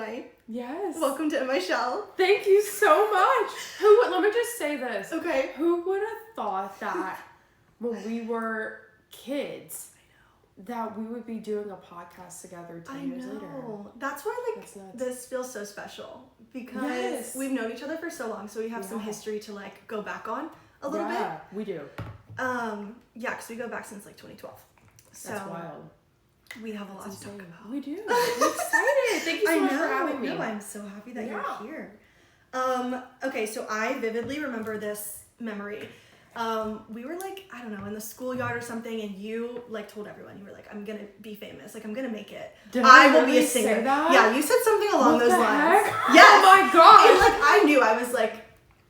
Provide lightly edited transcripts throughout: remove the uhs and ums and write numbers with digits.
Hemenway. Yes. Welcome to In My Shell. Thank you so much. Let me just say this. Okay. Who would have thought that when we were kids, that we would be doing a podcast together 10 years later? That's why this feels so special because we've known each other for so long, so we have some history to go back on a little bit. Yeah, we do. Because we go back since 2012. So that's wild. We have a lot to talk about. We do. I'm excited. Thank you so much for having me. No, I'm so happy that you're here. Okay, so I vividly remember this memory. We were I don't know, in the schoolyard or something, and you told everyone, you were like, I'm gonna be famous, I'm gonna make it. I will be a singer. Say that? Yeah, you said something along those lines. Yes. Oh my gosh. And I knew, I was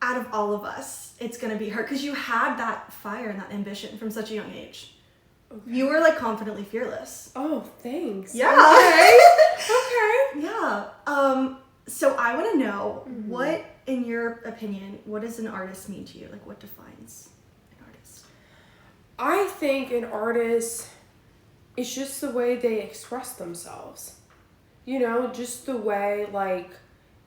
out of all of us, it's gonna be her, because you had that fire and that ambition from such a young age. Okay. You were confidently fearless. Oh, thanks. Yeah. Okay. Yeah. So I want to know, what, in your opinion, what does an artist mean to you? What defines an artist? I think an artist is just the way they express themselves. Just the way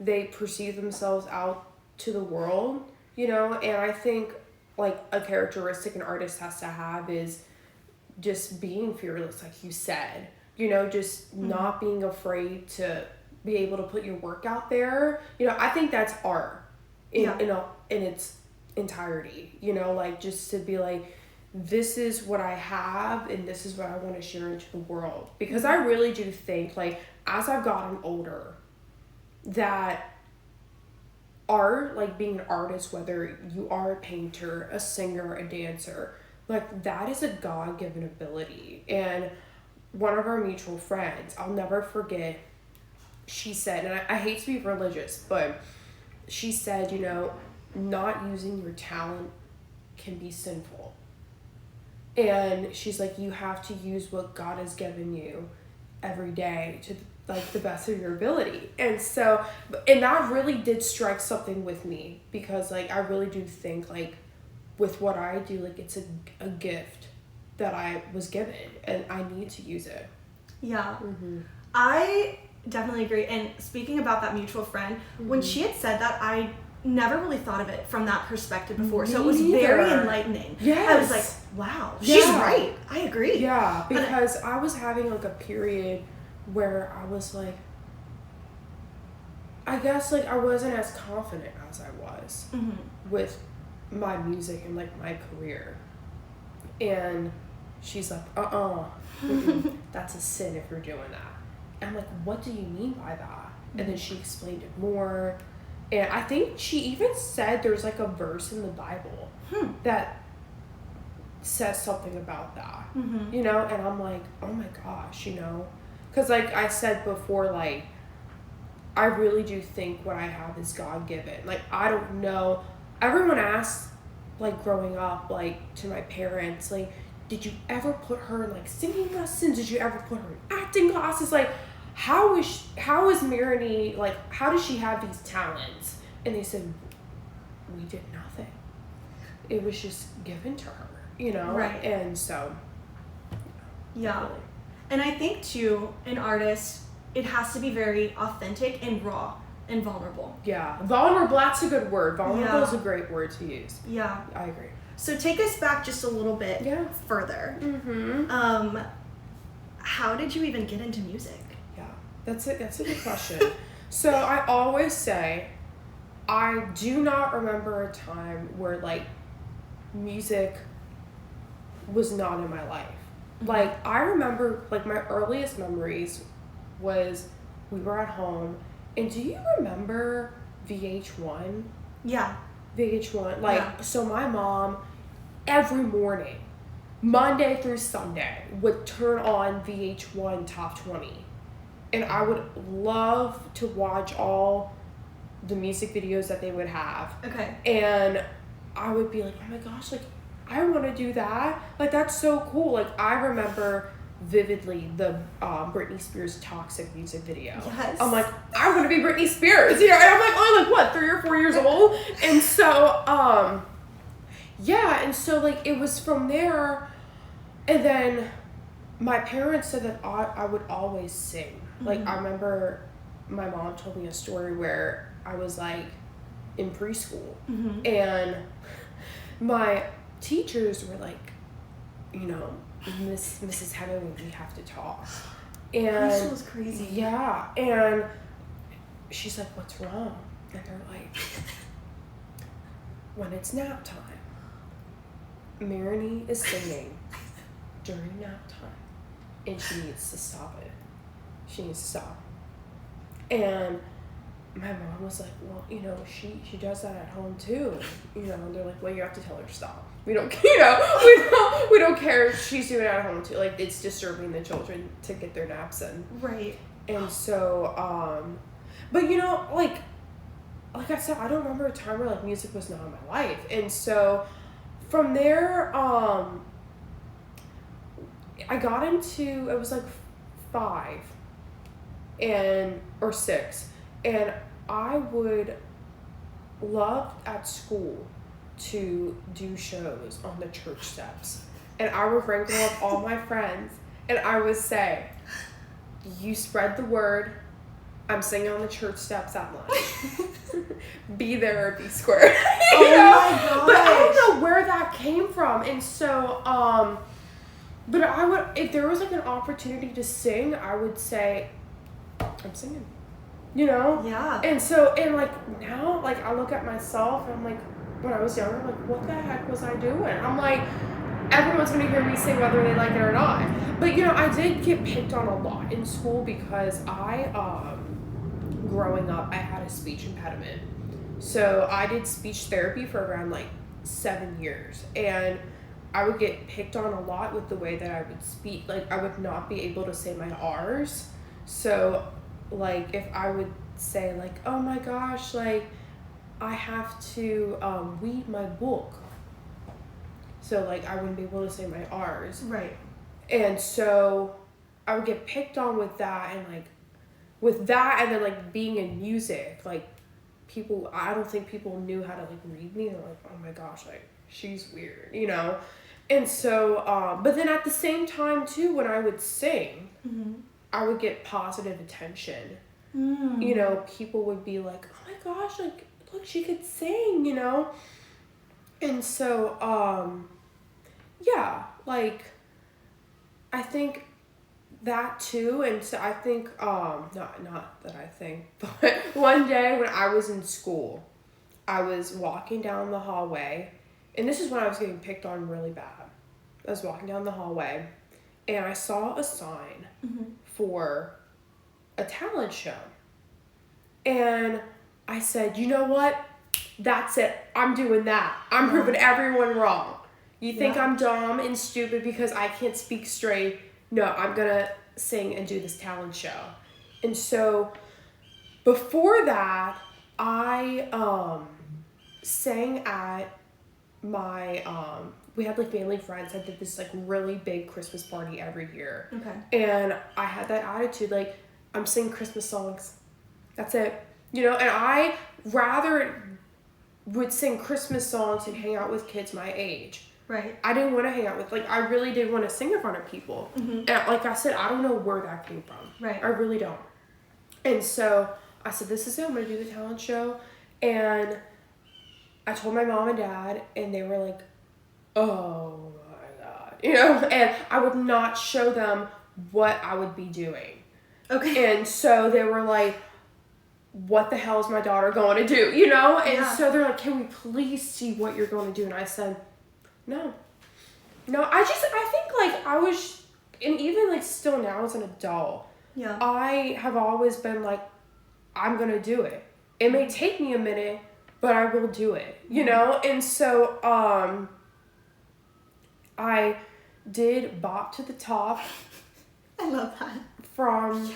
they perceive themselves out to the world, and I think a characteristic an artist has to have is just being fearless, like you said, just not being afraid to be able to put your work out there. I think that's art in its entirety, just to be this is what I have and this is what I want to share into the world. Because I really do think as I've gotten older, that art, being an artist, whether you are a painter, a singer, a dancer, that is a God-given ability. And one of our mutual friends, I'll never forget, she said, and I hate to be religious, but she said, not using your talent can be sinful. And she's you have to use what God has given you every day to the best of your ability. And so, and that really did strike something with me, because I really do think with what I do, it's a gift that I was given, and I need to use it. Yeah. I definitely agree. And speaking about that mutual friend, when she had said that, I never really thought of it from that perspective before. So it was very enlightening. Yes. I was wow, she's right. I agree. Yeah, because I was having a period where I was I guess I wasn't as confident as I was with my music and my career. And she's that's a sin if you're doing that. I'm what do you mean by that? And then she explained it more. And I think she even said there's a verse in the Bible that says something about that. And I'm oh my gosh, because I said before, I really do think what I have is God-given. I don't know, everyone asks growing up to my parents, did you ever put her in singing lessons? Did you ever put her in acting classes? How is Marigny, how does she have these talents? And they said, we did nothing. It was just given to her, Right. And so, yeah. Really. And I think too, an artist, it has to be very authentic and raw and vulnerable. Yeah. Vulnerable, that's a good word. Vulnerable is a great word to use. Yeah. I agree. So take us back just a little bit further. How did you even get into music? Yeah, that's a good question. So I always say, I do not remember a time where music was not in my life. I remember my earliest memories was we were at home, and do you remember VH1? Yeah. VH1. So my mom every morning, Monday through Sunday, would turn on VH1 Top 20. And I would love to watch all the music videos that they would have. Okay. And I would be oh my gosh, I want to do that. That's so cool. I remember vividly the Britney Spears Toxic music video. Yes. I'm I want to be Britney Spears. And I'm only what, 3 or 4 years old? And so, and so it was from there. And then my parents said that I would always sing. I remember my mom told me a story where I was like in preschool, and my teachers were like, you know, Mrs. Hemenway, we have to talk. And preschool was crazy. Yeah, and she's like, what's wrong? And they're like, when it's nap time, Marigny is singing during nap time, and she needs to stop it. She needs to stop. And my mom was like, well, you know, she does that at home too. You know, and they're like, well, you have to tell her to stop. We don't, you know, we don't care if she's doing it at home too. Like, it's disturbing the children to get their naps in. Right. And so, but you know, like I said, I don't remember a time where like music was not in my life. And so from there, I got into, it was like 5 or 6, and I would love at school to do shows on the church steps, and I would wrangle up all my friends, and I would say, you spread the word, I'm singing on the church steps at lunch. Be there or be square. Oh my gosh. But I don't know where that came from. And so, but I would, if there was like an opportunity to sing, I would say, I'm singing. You know? Yeah. And so, and like now, like I look at myself and I'm like, when I was younger, I'm like, what the heck was I doing? I'm like, everyone's going to hear me sing whether they like it or not. But, you know, I did get picked on a lot in school because growing up, I had a speech impediment. So I did speech therapy for around like 7 years. And I would get picked on a lot with the way that I would speak. Like, I would not be able to say my R's. So, like, if I would say, like, oh my gosh, like, I have to read my book. So, like, I wouldn't be able to say my R's. Right. And so I would get picked on with that, and, like, with that, and then, like, being in music, like, people, I don't think people knew how to, like, read me. They're like, oh my gosh, like, she's weird, you know? And so, but then at the same time, too, when I would sing, I would get positive attention. You know, people would be like, oh my gosh, like, look, she could sing, you know? And so, yeah, like, I think that too, and so I think, not that I think, but one day when I was in school, I was walking down the hallway, and this is when I was getting picked on really bad. I was walking down the hallway, and I saw a sign for a talent show. And I said, you know what? That's it. I'm doing that. I'm proving everyone wrong. You think I'm dumb and stupid because I can't speak straight? No, I'm going to sing and do this talent show. And so before that, I sang at my, we had like family friends that did this like really big Christmas party every year. Okay. And I had that attitude, like, I'm singing Christmas songs. That's it. You know, and I rather would sing Christmas songs and hang out with kids my age. Right. I didn't want to hang out with, like, I really did want to sing in front of people. And like I said, I don't know where that came from. Right. I really don't. And so I said, this is it. I'm going to do the talent show. And I told my mom and dad, and they were like, oh my God. You know, and I would not show them what I would be doing. Okay. And so they were like, what the hell is my daughter going to do? You know? And so they're like, can we please see what you're going to do? And I said, no, I think like I was, and even like still now as an adult, I have always been like, I'm going to do it. It may take me a minute, but I will do it, you know? And so, I did Bop to the Top. I love that. From,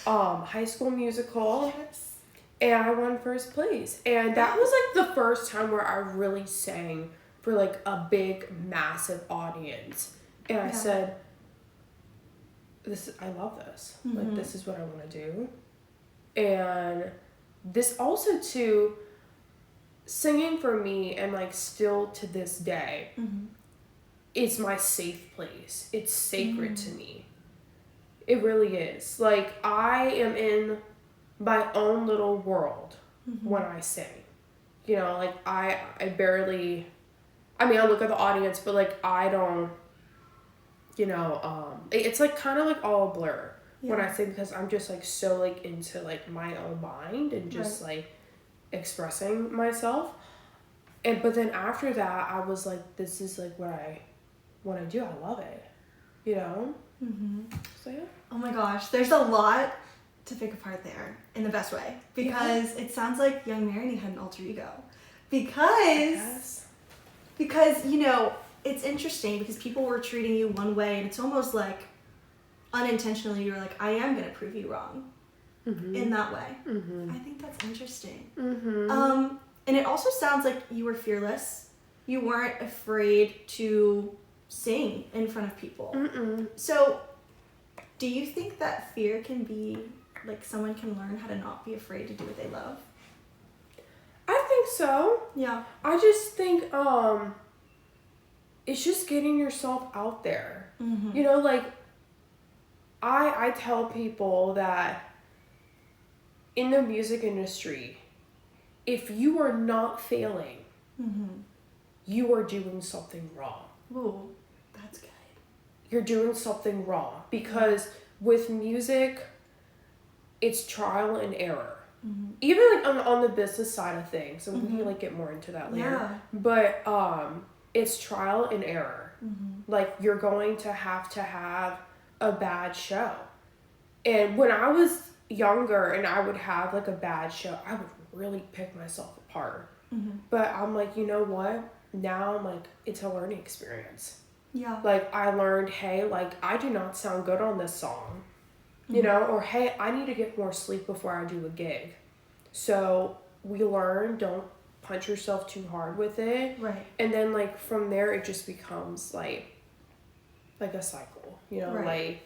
High School Musical. Yes. And I won first place. And that was like the first time where I really sang for like a big, massive audience. And I said, I love this. Like, this is what I want to do. And this also too, singing for me, and like still to this day, it's my safe place. It's sacred to me. It really is. Like, I am in my own little world when I sing. You know, like I barely, I mean, I look at the audience, but like I don't, you know, it's like kind of like all a blur when I sing, because I'm just like so like into like my own mind and just like expressing myself. And but then after that, I was like, this is like what I want to do. I love it, you know. So yeah. Oh my gosh, there's a lot to pick apart there in the best way, because it sounds like young Marigny had an alter ego, because you know, it's interesting because people were treating you one way, and it's almost like unintentionally you were like, I am gonna prove you wrong in that way. I think that's interesting. And it also sounds like you were fearless. You weren't afraid to sing in front of people. So do you think that fear can be, like, someone can learn how to not be afraid to do what they love? I think so. Yeah. I just think it's just getting yourself out there. You know, like I tell people that in the music industry, if you are not failing, you are doing something wrong. Ooh, that's good. You're doing something wrong, because with music, it's trial and error. Even like on the business side of things, and we can like get more into that later. But it's trial and error. Like you're going to have a bad show. And when I was younger and I would have like a bad show, I would really pick myself apart. But I'm like, you know what? Now I'm like, it's a learning experience. Yeah. Like I learned, hey, like I do not sound good on this song. You know, or hey, I need to get more sleep before I do a gig. So we learn, don't punch yourself too hard with it. Right. And then like from there it just becomes like a cycle, you know, like,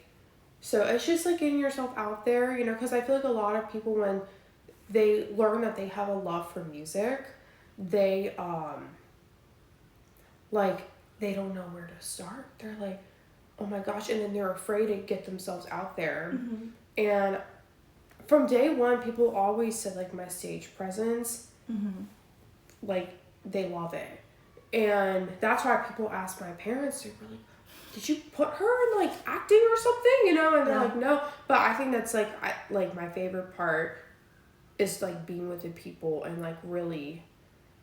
so it's just like getting yourself out there, you know, because I feel like a lot of people, when they learn that they have a love for music, they like they don't know where to start. They're like, oh my gosh, and then they're afraid to get themselves out there. And from day one, people always said like my stage presence, like they love it. And that's why people ask my parents, they were like, did you put her in like acting or something, you know? And they're like, no. But I think that's like like my favorite part is like being with the people and like really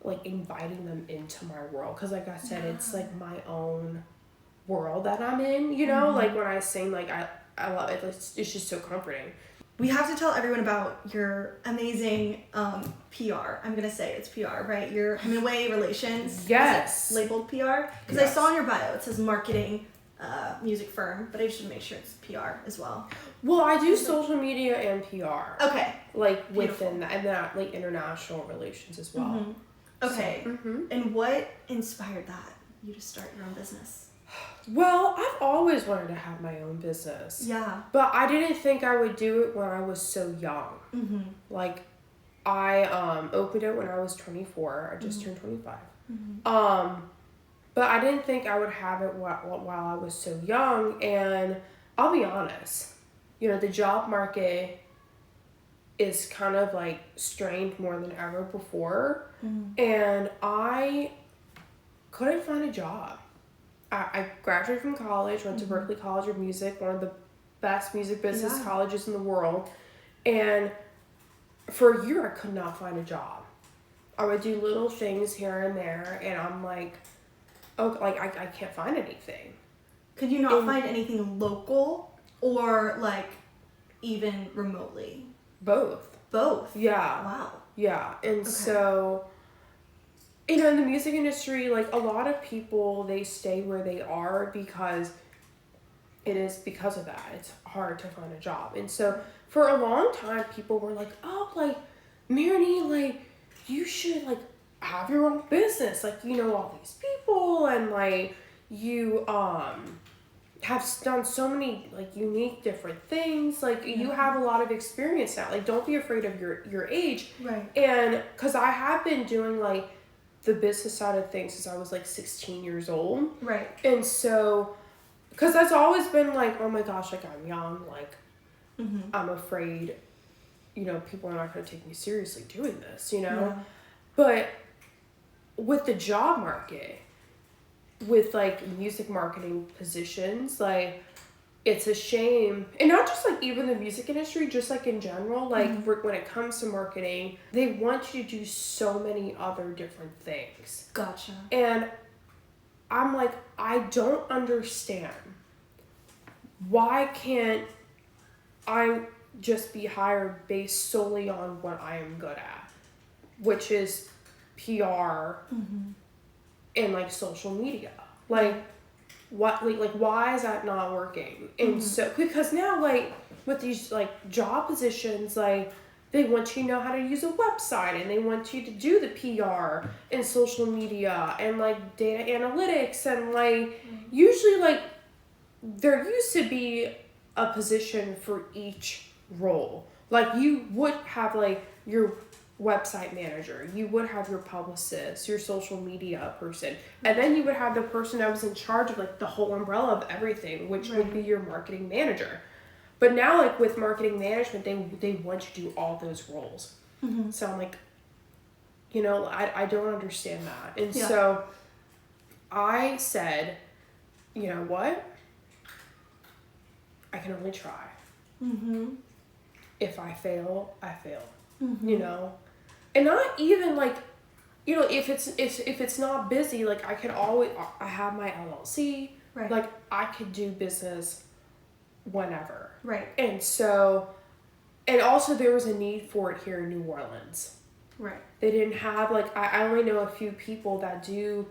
like inviting them into my world, because like I said, it's like my own world that I'm in, you know. Like when I sing, like I love it. It's just so comforting. We have to tell everyone about your amazing PR. I'm gonna say it's PR, right? Your Hemenway Relations. Yes. Is it labeled PR? Because I saw in your bio it says marketing music firm, but I just want to make sure it's PR as well. Well, I do social media and PR. Okay. Like within that, and that like international relations as well. Okay. So, and what inspired that, you to start your own business? Well, I've always wanted to have my own business. Yeah. But I didn't think I would do it when I was so young. Like, I opened it when I was 24. I just turned 25. But I didn't think I would have it while I was so young. And I'll be honest, you know, the job market is kind of like strained more than ever before. And I couldn't find a job. I graduated from college, went to Berklee College of Music, one of the best music business colleges in the world. And for a year, I could not find a job. I would do little things here and there, and I'm like, oh, like I can't find anything. Could you not find anything local or like even remotely? Both. Both? Yeah. Wow. Yeah. And so, you know, in the music industry, like a lot of people, they stay where they are because it is because of that. It's hard to find a job. And so for a long time, people were like, oh, like, Marigny, like, you should, like, have your own business. Like, you know all these people, and, like, you, have done so many, like, unique different things. Like, you have a lot of experience now. Like, don't be afraid of your age. Right. And, because I have been doing, like, the business side of things since I was, like, 16 years old. Right. And so, because that's always been, like, oh my gosh, like, I'm young, like, I'm afraid, you know, people are not going to take me seriously doing this, you know? Yeah. But with the job market, with like music marketing positions, like it's a shame, and not just like even the music industry, just like in general, like when it comes to marketing, they want you to do so many other different things. Gotcha. And I'm like, I don't understand. Why can't I just be hired based solely on what I am good at, which is PR and like social media? Like, what, like why is that not working? And so, because now, like, with these like job positions, like, they want you to know how to use a website, and they want you to do the PR and social media and like data analytics, and like usually like there used to be a position for each role. Like, you would have like your website manager, you would have your publicist, your social media person, and then you would have the person that was in charge of like the whole umbrella of everything, which would be your marketing manager. But now, like, with marketing management, they want you to do all those roles. So I'm like, you know, I don't understand that. And so I said, you know what? I can only try. If I fail, I fail. You know? And not even like, you know, if it's not busy, like I can always, I have my LLC. Right. Like, I could do business whenever. Right. And so, and also there was a need for it here in New Orleans. Right. They didn't have, like, I only know a few people that do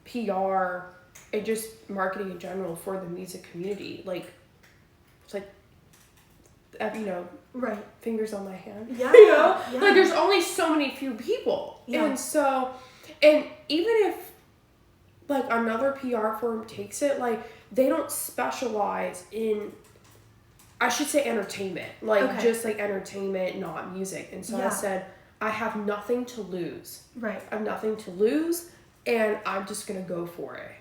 PR and just marketing in general for the music community. Like, it's like, you know, right, fingers on my hand. Yeah. You know? Yeah. Like, there's only so many few people. Yeah. And so, and even if, like, another PR firm takes it, like, they don't specialize in, I should say, entertainment. Like, just, like, entertainment, not music. And so I said, I have nothing to lose. Right. I have nothing to lose, and I'm just going to go for it.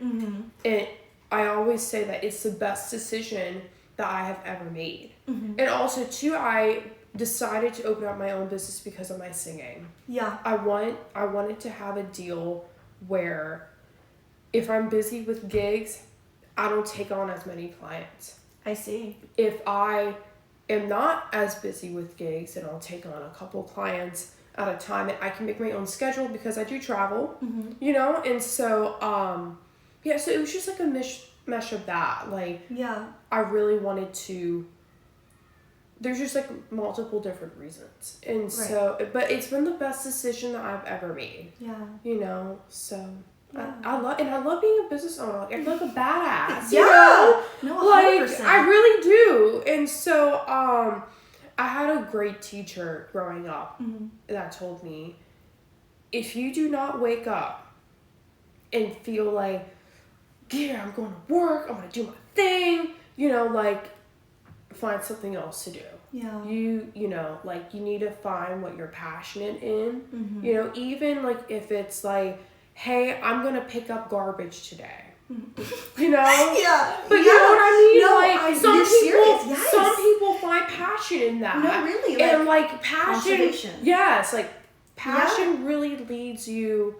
And I always say that it's the best decision that I have ever made. And also, too, I decided to open up my own business because of my singing. Yeah. I wanted to have a deal where if I'm busy with gigs, I don't take on as many clients. I see. If I am not as busy with gigs, then I'll take on a couple clients at a time, and I can make my own schedule because I do travel, you know? And so, yeah, so it was just like a mesh of that. Like, I really wanted to, there's just like multiple different reasons. And so, but it's been the best decision that I've ever made. Yeah. You know, so Yeah. I love being a business owner. Like, I feel like a badass. Yeah. You know? No, 100%. Like, I really do. And so, I had a great teacher growing up that told me, if you do not wake up and feel like, yeah, I'm going to work, I'm going to do my thing, you know, like, find something else to do. Yeah. You know, like, you need to find what you're passionate in. You know, even like if it's like, hey, I'm going to pick up garbage today. You know? Yeah. But you know what I mean? No, like, some people find passion in that. No, really. And like passion, yes, like passion really leads you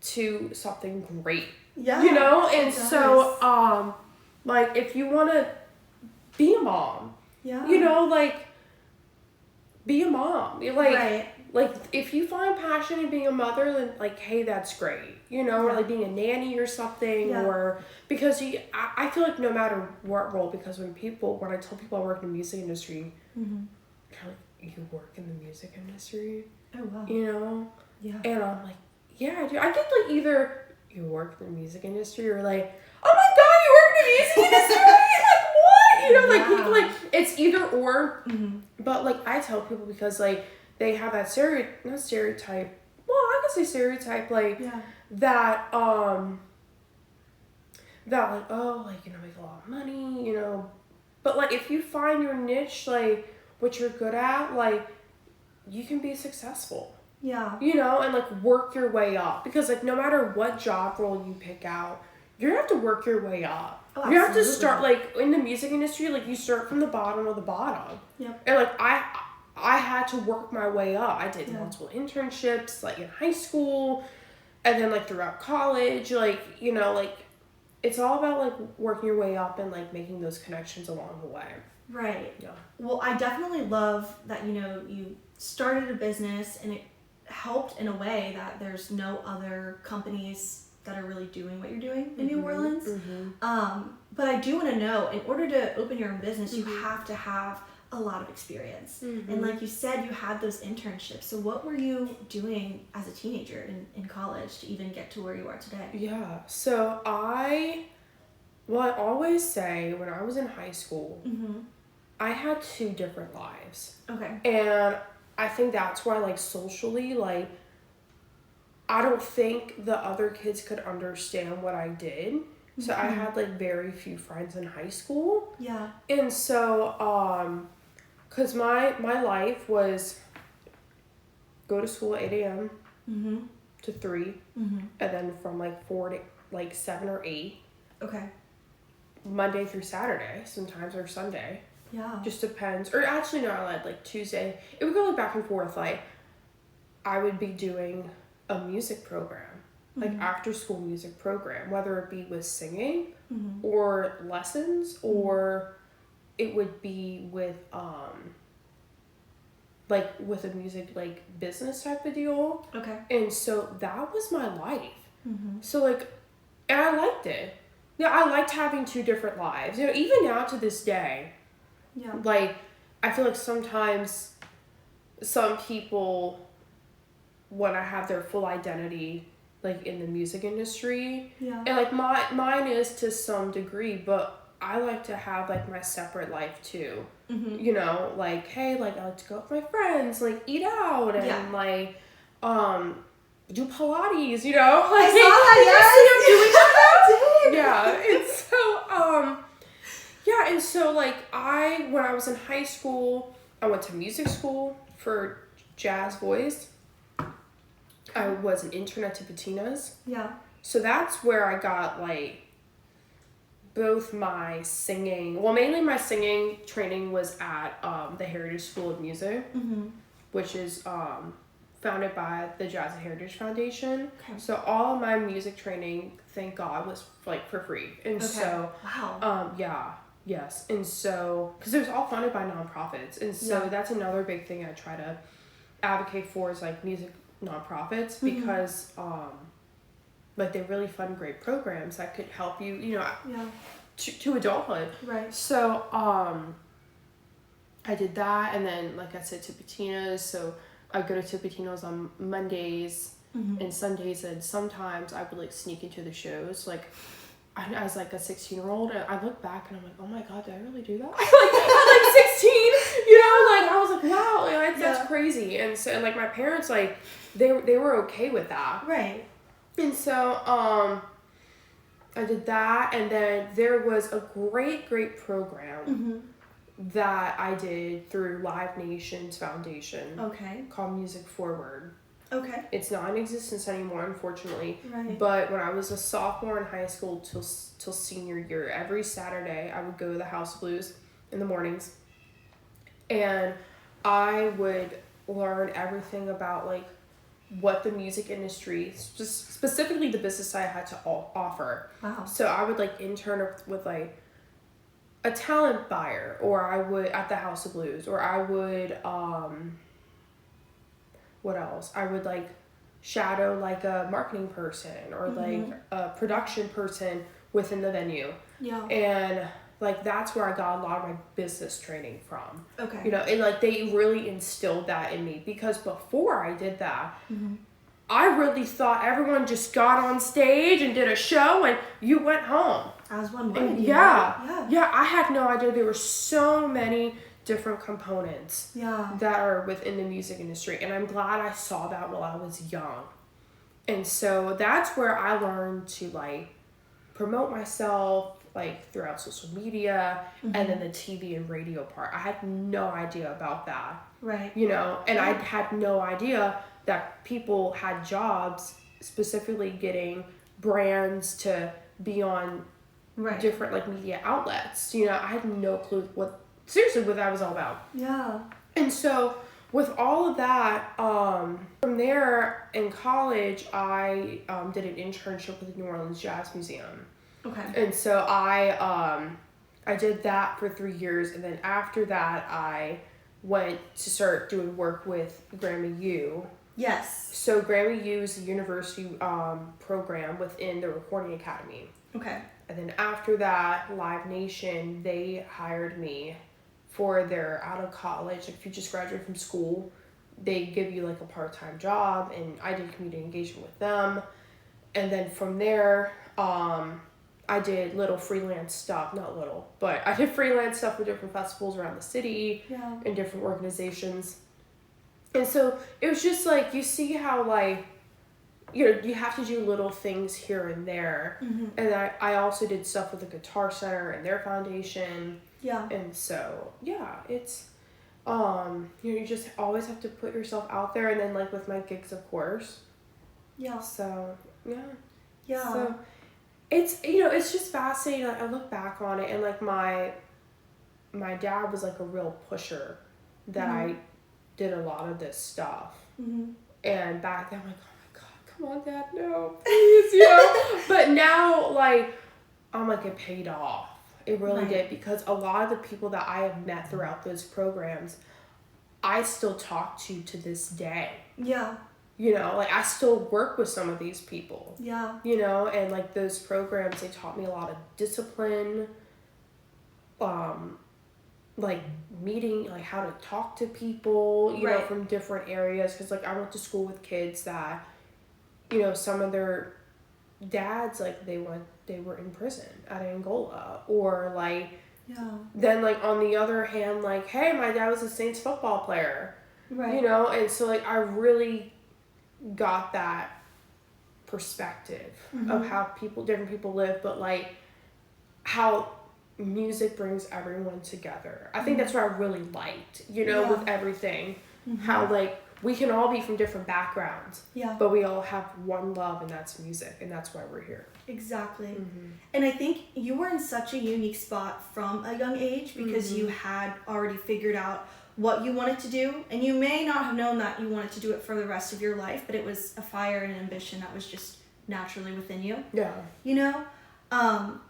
to something great. Yeah. You know? And so, like, if you want to be a mom, you know, like, be a mom. You're like, like, if you find passion in being a mother, then, like, hey, that's great. You know, or, like, being a nanny or something, or, because I feel like no matter what role, because when I tell people I work in the music industry, they're like, you work in the music industry? Oh, wow. You know? Yeah. And I'm like, yeah, I do. I get, like, either you work in the music industry, or, like, oh my god, you work in the music industry? Like, what? You know, like, people, like, it's either or, but, like, I tell people because, like, they have that stereotype, well, I can say stereotype, like, that, that, like, oh, like, you know, make a lot of money, you know, but, like, if you find your niche, like, what you're good at, like, you can be successful. Yeah. You know, and, like, work your way up, because, like, no matter what job role you pick out, you're gonna have to work your way up. Oh, you have to start, like, in the music industry, like, you start from the bottom of the bottom. Yep. And, like, I had to work my way up. I did multiple internships, like, in high school, and then, like, throughout college. Like, you know, like, it's all about, like, working your way up and, like, making those connections along the way. Right. Yeah. Well, I definitely love that, you know, you started a business and it helped in a way that there's no other companies that are really doing what you're doing in New Orleans. But I do want to know, in order to open your own business, you have to have a lot of experience. And like you said, you had those internships. So what were you doing as a teenager in college to even get to where you are today? Yeah. So I always say when I was in high school, I had 2 different lives. Okay. And I think that's why, like, socially, like, I don't think the other kids could understand what I did. So I had, like, very few friends in high school. Yeah. And so, 'cause my life was go to school at 8 a.m. to 3, and then from, like, 4 to, like, 7 or 8. Okay. Monday through Saturday, sometimes, or Sunday. Yeah. Just depends. Or actually, no, I had, like, Tuesday. It would go, like, back and forth. Like, I would be doing a music program, like, after-school music program, whether it be with singing or lessons, or it would be with, like, with a music, like, business type of deal. Okay. And so that was my life. So, like, and I liked it. Yeah, I liked having 2 different lives. You know, even now to this day, like, I feel like sometimes some people want to have their full identity, like, in the music industry. Yeah. And, like, mine is to some degree, but I like to have, like, my separate life too. You know, like, hey, like, I like to go with my friends, like, eat out, and like, do Pilates, you know? Like, I saw that, yeah, and so, yeah, and so, like, when I was in high school, I went to music school for jazz voice. I was an intern at Tipitina's. Yeah. So that's where I got, like, both my singing, well, mainly my singing training was at the Heritage School of Music, which is founded by the Jazz and Heritage Foundation. Okay. So all of my music training, thank God, was, like, for free. And so, yes. And so, because it was all funded by nonprofits. And so that's another big thing I try to advocate for is, like, music nonprofits, because like, they really fund great programs that could help you, you know, to adulthood. Right. So I did that, and then, like I said, Tipitina's. So I go to Tipitina's on Mondays and Sundays, and sometimes I would, like, sneak into the shows. Like, I was, like, a 16-year-old, and I look back and I'm like, oh my God, did I really do that? Like, at, like, 16, you know, like, I was like, wow, like, that's crazy. And so, and, like, my parents, like, they were okay with that. Right. And so, I did that, and then there was a great program that I did through Live Nation's foundation. Okay. Called Music Forward. Okay. It's not in existence anymore, unfortunately. Right. But when I was a sophomore in high school till senior year, every Saturday I would go to the House of Blues in the mornings, and I would learn everything about, like, what the music industry, specifically the business side, had to offer. Wow. So I would, like, intern with, like, a talent buyer, or I would at the House of Blues, or I would what else? I would, like, shadow, like, a marketing person, or like a production person within the venue. Yeah. And, like, that's where I got a lot of my business training from. Okay. You know, and, like, they really instilled that in me, because before I did that, I really thought everyone just got on stage and did a show and you went home. I was one way. Yeah, I had no idea there were so many different components that are within the music industry, and I'm glad I saw that while I was young. And so that's where I learned to, like, promote myself, like, throughout social media, and then the TV and radio part. I had no idea about that. Right. You know, and I had no idea that people had jobs specifically getting brands to be on right. different like media outlets. You know, I had no clue what that was all about. Yeah. And so with all of that, from there in college, I did an internship with the New Orleans Jazz Museum. Okay. And so I did that for 3 years, and then after that, I went to start doing work with Grammy U. Yes. So Grammy U is a university program within the Recording Academy. Okay. And then after that, Live Nation, they hired me for their out of college, like if you just graduate from school, they give you like a part-time job, and I did community engagement with them. And then from there, I did little freelance stuff, not little, but I did freelance stuff for different festivals around the city and different organizations. And so it was just like, you see how like, you know, you have to do little things here and there. Mm-hmm. And I also did stuff with the Guitar Center and their foundation. Yeah. And so, yeah, it's, you know, you just always have to put yourself out there. And then like with my gigs, of course. Yeah. So, yeah. Yeah. So it's, you know, it's just fascinating. I look back on it, and like my dad was like a real pusher that I did a lot of this stuff. Mm-hmm. And back then I'm like, oh my God, come on, Dad, no, please, you know. But now, like, I'm like, it paid off. It really did, because a lot of the people that I have met throughout those programs, I still talk to this day. Yeah. You know, like I still work with some of these people. Yeah. You know, and like those programs, they taught me a lot of discipline, like meeting, like how to talk to people, you know, from different areas. Because like I went to school with kids that, you know, some of their dads, like they were in prison at Angola, or like, then like on the other hand, like, hey, my dad was a Saints football player, you know. And so like I really got that perspective of how different people live, but like how music brings everyone together. I think that's what I really liked, you know, with everything, how like we can all be from different backgrounds, but we all have one love, and that's music, and that's why we're here. Exactly. And I think you were in such a unique spot from a young age, because you had already figured out what you wanted to do, and you may not have known that you wanted to do it for the rest of your life, but it was a fire and an ambition that was just naturally within you. Yeah. You know?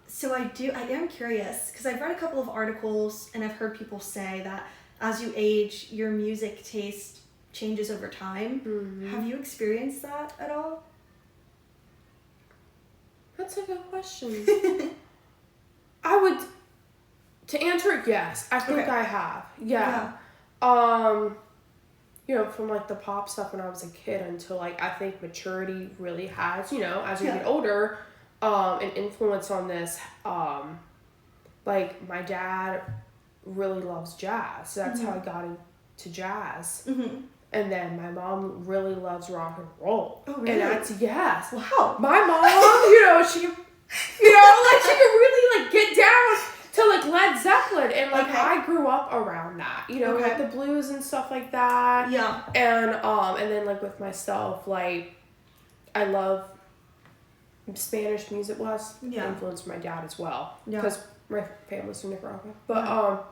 So I am curious, because I've read a couple of articles, and I've heard people say that as you age, your music taste changes over time. Have you experienced that at all? That's a good question. To answer it, yes. I think I have. Yeah. You know, from like the pop stuff when I was a kid until like I think maturity really has, you know, as you get older, an influence on this. Like my dad really loves jazz, so that's how I got into jazz. And then my mom really loves rock and roll. Oh, really? And that's, wow. My mom, you know, she can really like get down to like Led Zeppelin, and like I grew up around that, you know, like the blues and stuff like that. Yeah. And then like with myself, like I love Spanish music was influenced my dad as well, because my family's from Nicaragua. But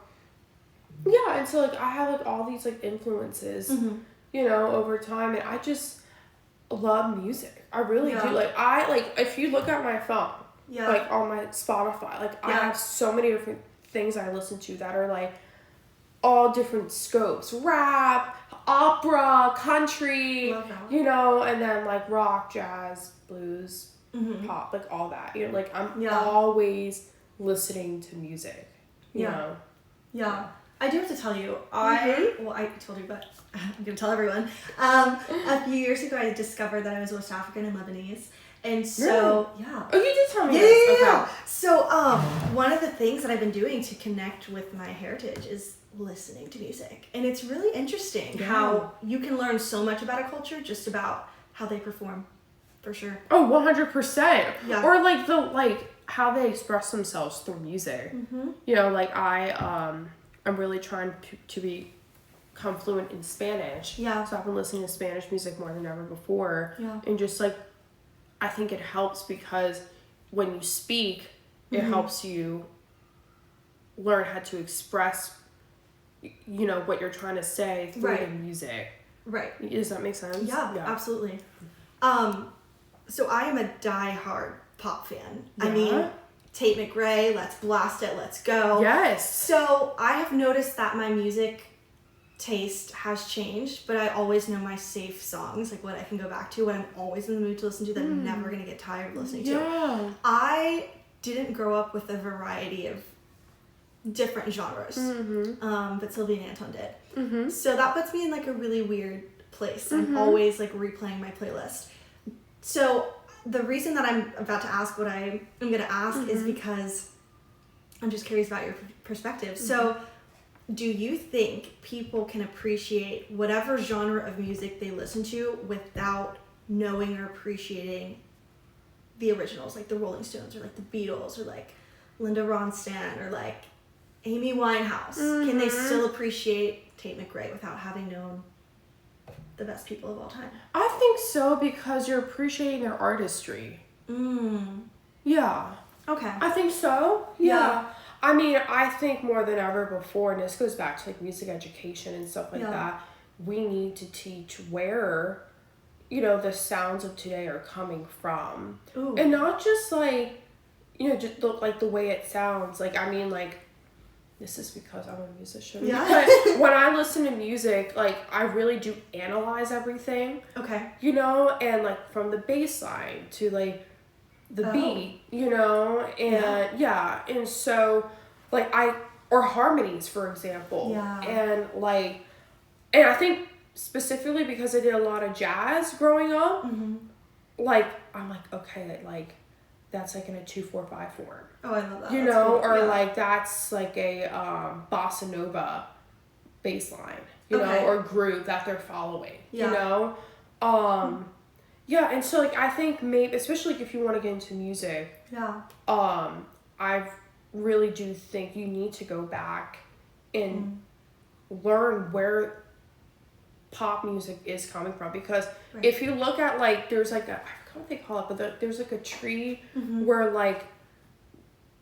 yeah, and so like I have like all these like influences, you know, over time, and I just love music. I really do. Like if you look at my phone, like on my Spotify, like I have so many different things I listen to that are like all different scopes: rap, opera, country, you know, and then like rock, jazz, blues, pop, like all that. You know, like I'm always listening to music. You know? Yeah. I do have to tell you, I told you, but I'm going to tell everyone. A few years ago, I discovered that I was West African and Lebanese. And so, Oh, you did tell me this. Yeah. So, one of the things that I've been doing to connect with my heritage is listening to music. And it's really interesting how you can learn so much about a culture just about how they perform, for sure. Oh, 100%. Yeah. Or like how they express themselves through music. You know, like I'm really trying to become fluent in Spanish. Yeah. So I've been listening to Spanish music more than ever before. Yeah. And just like, I think it helps because when you speak, it helps you learn how to express, you know, what you're trying to say through the music. Right. Does that make sense? Yeah, absolutely. So I am a diehard pop fan. Yeah. I mean, Tate McRae, Let's Blast It, Let's Go. Yes. So I have noticed that my music taste has changed, but I always know my safe songs, like what I can go back to when I'm always in the mood to listen to that I'm never going to get tired of listening to. I didn't grow up with a variety of different genres, but Sylvie and Anton did. So that puts me in like a really weird place. I'm always like replaying my playlist. So the reason that I'm about to ask what I'm going to ask is because I'm just curious about your perspective. So do you think people can appreciate whatever genre of music they listen to without knowing or appreciating the originals, like the Rolling Stones or like the Beatles or like Linda Ronstadt or like Amy Winehouse? Can they still appreciate Tate McRae without having known the best people of all time? I think so, because you're appreciating their artistry. Yeah. Okay. I think so. Yeah. I mean, I think more than ever before, and this goes back to like music education and stuff like that, we need to teach where, you know, the sounds of today are coming from. Ooh. And not just like, you know, just like the way it sounds. Like, I mean, like, this is because I'm a musician. Yeah. But when I listen to music, like, I really do analyze everything. Okay. You know, and like from the bass line to like the beat, you know, and and so like or harmonies, for example. And like, and I think specifically because I did a lot of jazz growing up, like, I'm like, okay, like, that's like in a 2/4/5 form. Oh, I love that. You That's know, cool. or like that's like a bossa nova bass line, you know, or groove that they're following, you know? Yeah, and so like I think maybe, especially if you want to get into music, I really do think you need to go back and learn where pop music is coming from, because if you look at like, there's like a, I forgot what they call it, but there's like a tree where like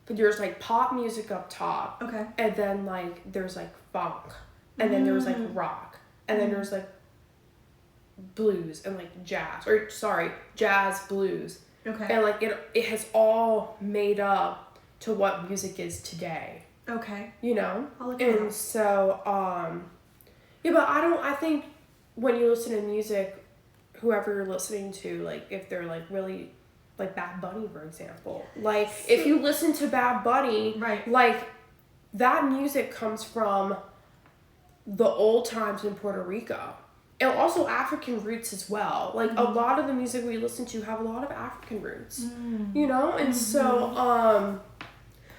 there's like pop music up top, and then like there's like funk, and then there's like rock, and then there's like blues and like jazz, blues, and like it has all made up to what music is today. You know? And so but I think when you listen to music, whoever you're listening to, like if they're like really like Bad Bunny, for example, like if you listen to Bad Bunny, like that music comes from the old times in Puerto Rico. And also African roots as well. Like a lot of the music we listen to have a lot of African roots, you know? And so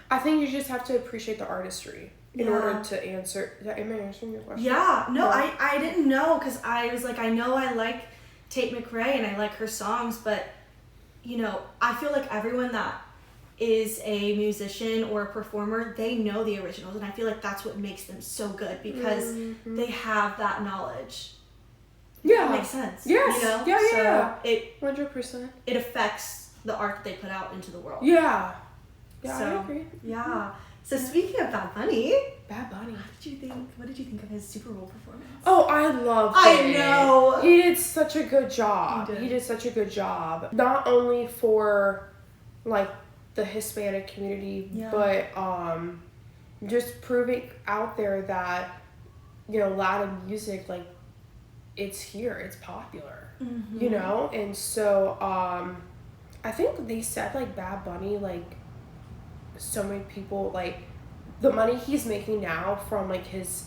I think you just have to appreciate the artistry in order to answer. Am I answering your question? Yeah. No, I didn't know, because I was like, I know I like Tate McRae and I like her songs, but, you know, I feel like everyone that is a musician or a performer, they know the originals, and I feel like that's what makes them so good, because they have that knowledge. Yeah. That makes sense. Yes. You know? Yeah. It 100%. It affects the art that they put out into the world. Yeah. Yeah, So, I agree. Yeah. So speaking of Bad Bunny, What did you think of his Super Bowl performance? Oh, I loved it. I know. He did such a good job. He did. He did such a good job. Not only for like the Hispanic community, but just proving out there that, you know, Latin music, like, it's here, it's popular, you know? And so I think they said like Bad Bunny, like, so many people, like, the money he's making now from like his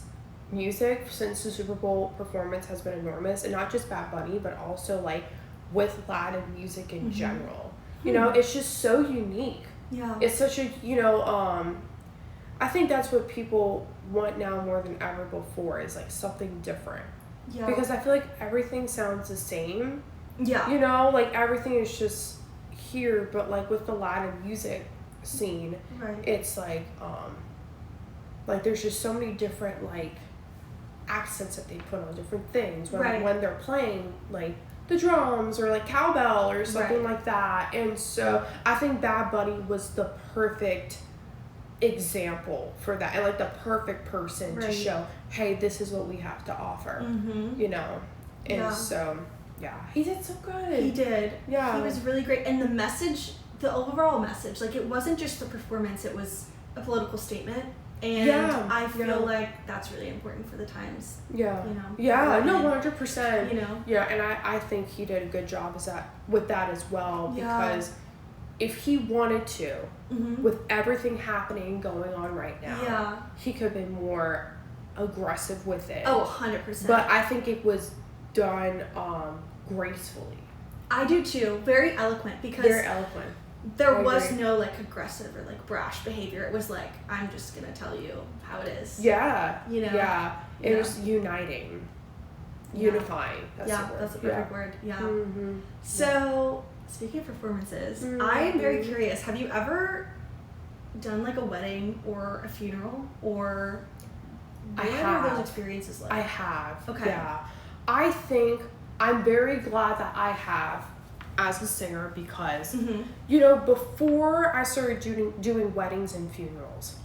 music since the Super Bowl performance has been enormous, and not just Bad Bunny, but also like with Latin music in general. You know, it's just so unique. Yeah. It's such a, you know, I think that's what people want now more than ever before, is like something different. Yeah. Because I feel like everything sounds the same. Yeah. You know, like everything is just here, but like with the Latin music scene, it's like there's just so many different like accents that they put on different things when they're playing like the drums or like cowbell or something like that. And so I think Bad Bunny was the perfect example for that, and like the perfect person to show, hey, this is what we have to offer, you know. And so he did so good. He did. He was really great. And the message, the overall message, like, it wasn't just the performance, it was a political statement. And I feel like that's really important for the times. No, 100%. You know. And I think he did a good job with that as well, because if he wanted to, with everything happening going on right now, he could have been more aggressive with it. Oh, 100%. But I think it was done gracefully. I do too. Very eloquent, because very eloquent. There was no like aggressive or like brash behavior. It was like, I'm just gonna tell you how it is. Yeah. You know. Yeah. It was uniting, unifying. That's the word. That's the perfect word. Yeah. Mm-hmm. So speaking of performances, I am very curious. Have you ever done like a wedding or a funeral, or what are those experiences like? I have. Okay. Yeah. I think I'm very glad that I have as a singer, because you know, before I started doing weddings and funerals,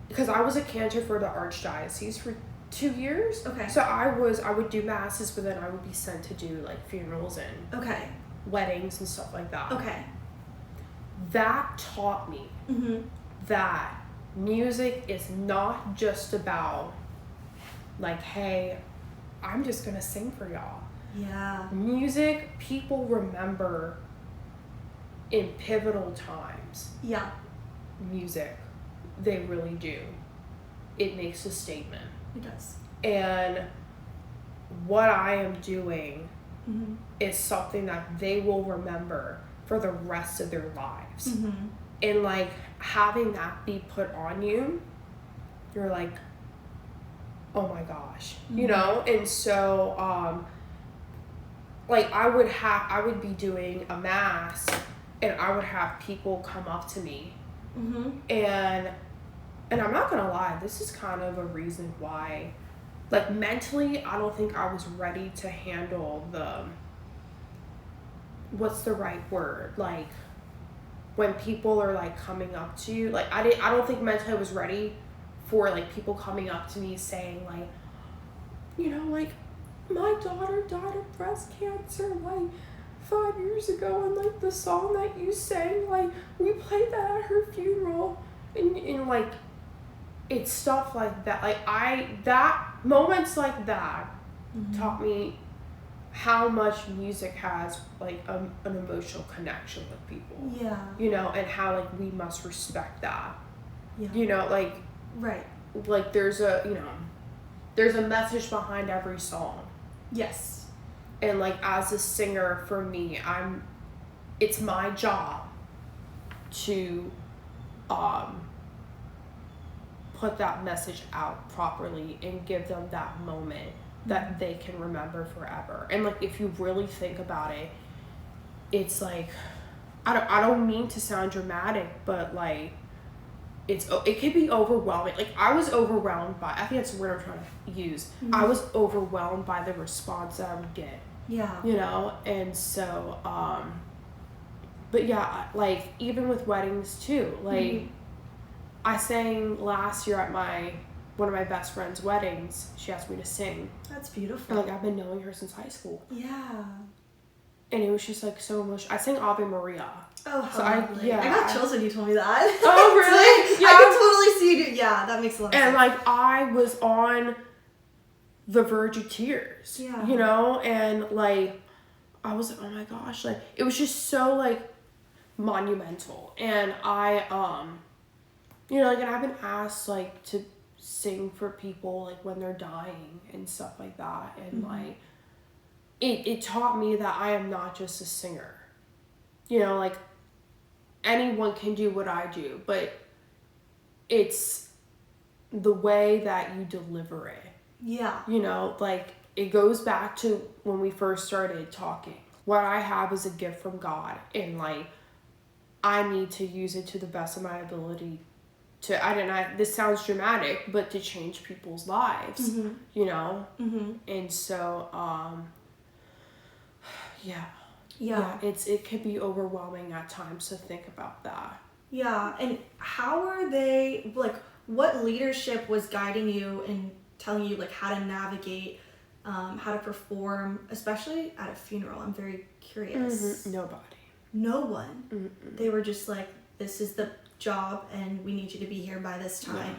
because I was a cantor for the Archdiocese for 2 years, so I would do masses, but then I would be sent to do like funerals and weddings and stuff like that. That taught me that music is not just about like, hey, I'm just gonna sing for y'all. Music, people remember in pivotal times. Music, they really do. It makes a statement. It does. And what I am doing is something that they will remember for the rest of their lives. And like having that be put on you, you're like, oh my gosh, you know? And so like I would be doing a mass, and I would have people come up to me, and I'm not gonna lie, this is kind of a reason why, like mentally, I don't think I was ready to handle what's the right word, like when people are like coming up to you, like I don't think mentally I was ready for like people coming up to me saying like, you know, like, my daughter died of breast cancer like 5 years ago, and like the song that you sang, like we played that at her funeral, and like it's stuff like that. Like moments like that taught me how much music has like an emotional connection with people. You know, and how like we must respect that. You know, like like there's a message behind every song. And like as a singer, for me, it's my job to put that message out properly and give them that moment that they can remember forever. And like if you really think about it, it's like I don't mean to sound dramatic, but like it can be overwhelming. Like I was overwhelmed by, I think that's the word I'm trying to use. I was overwhelmed by the response that I would get. You know, and so but yeah, like even with weddings too, like I sang last year at one of my best friend's weddings. She asked me to sing. That's beautiful. And, like I've been knowing her since high school. And it was just like so emotional. I sang Ave Maria. Oh, so I got chills when you told me that. Oh, really? I can totally see you. Yeah, that makes a lot of sense. And like I was on the verge of tears. You know, and like I was like, oh my gosh, like it was just so like monumental. And I you know, like, and I've been asked like to sing for people like when they're dying and stuff like that, and like it taught me that I am not just a singer. You know, like anyone can do what I do, but it's the way that you deliver it. You know, like it goes back to when we first started talking. What I have is a gift from God, and like I need to use it to the best of my ability to, this sounds dramatic, but to change people's lives, you know? And so, Yeah. It could be overwhelming at times to think about that. Yeah. And how are they, like, what leadership was guiding you and telling you, like, how to navigate, how to perform, especially at a funeral? I'm very curious. Nobody. No one. Mm-mm. They were just like, this is the job and we need you to be here by this time. Yeah.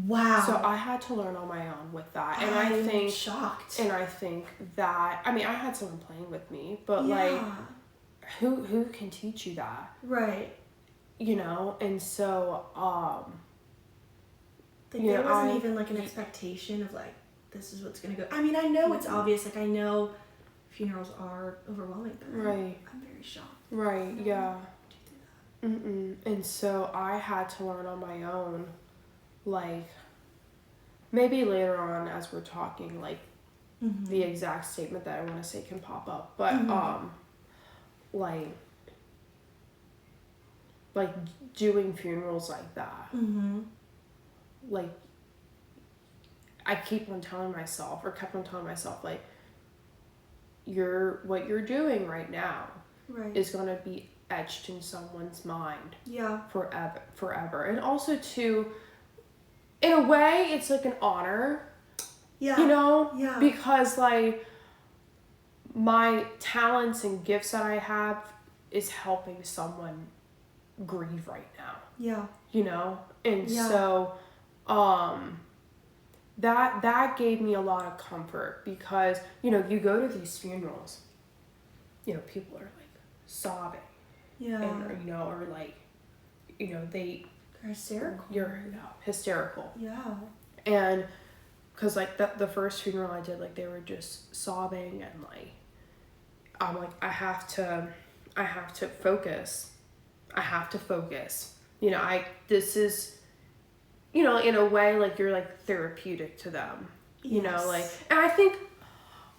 Wow. So I had to learn on my own with that. And I'm I think shocked. And I think that, I mean, I had someone playing with me, but like, who can teach you that? Right. You know? And so, like, there wasn't even like an expectation of like, this is what's gonna go. I mean, I know it's obvious. Like, I know funerals are overwhelming, but right. I'm very shocked. Right, yeah. Do that. And so I had to learn on my own, like, maybe later on as we're talking, like, the exact statement that I want to say can pop up, but, like doing funerals like that, like, I kept on telling myself, like, what you're doing right now is going to be etched in someone's mind forever. And also too, in a way, it's like an honor, you know, because like my talents and gifts that I have is helping someone grieve right now, you know. And so that gave me a lot of comfort, because, you know, you go to these funerals, you know, people are like sobbing, and, you know, or like, you know, they're hysterical. Hysterical. And because like the first funeral I did, like, they were just sobbing, and like, I'm like, I have to focus. You know, this is, you know, in a way, like, you're like therapeutic to them, you know, like, and I think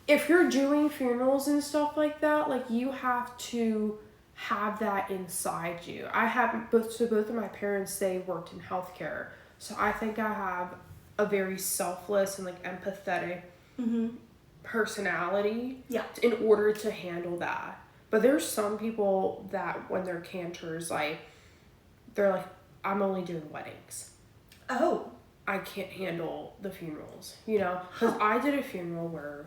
if you're doing funerals and stuff like that, like, you have to have that inside you. I have both of my parents, they worked in healthcare, so I think I have a very selfless and like empathetic personality in order to handle that. But there's some people that when they're cantors, like, they're like, I'm only doing weddings. Oh. I can't handle the funerals, you know? Because I did a funeral where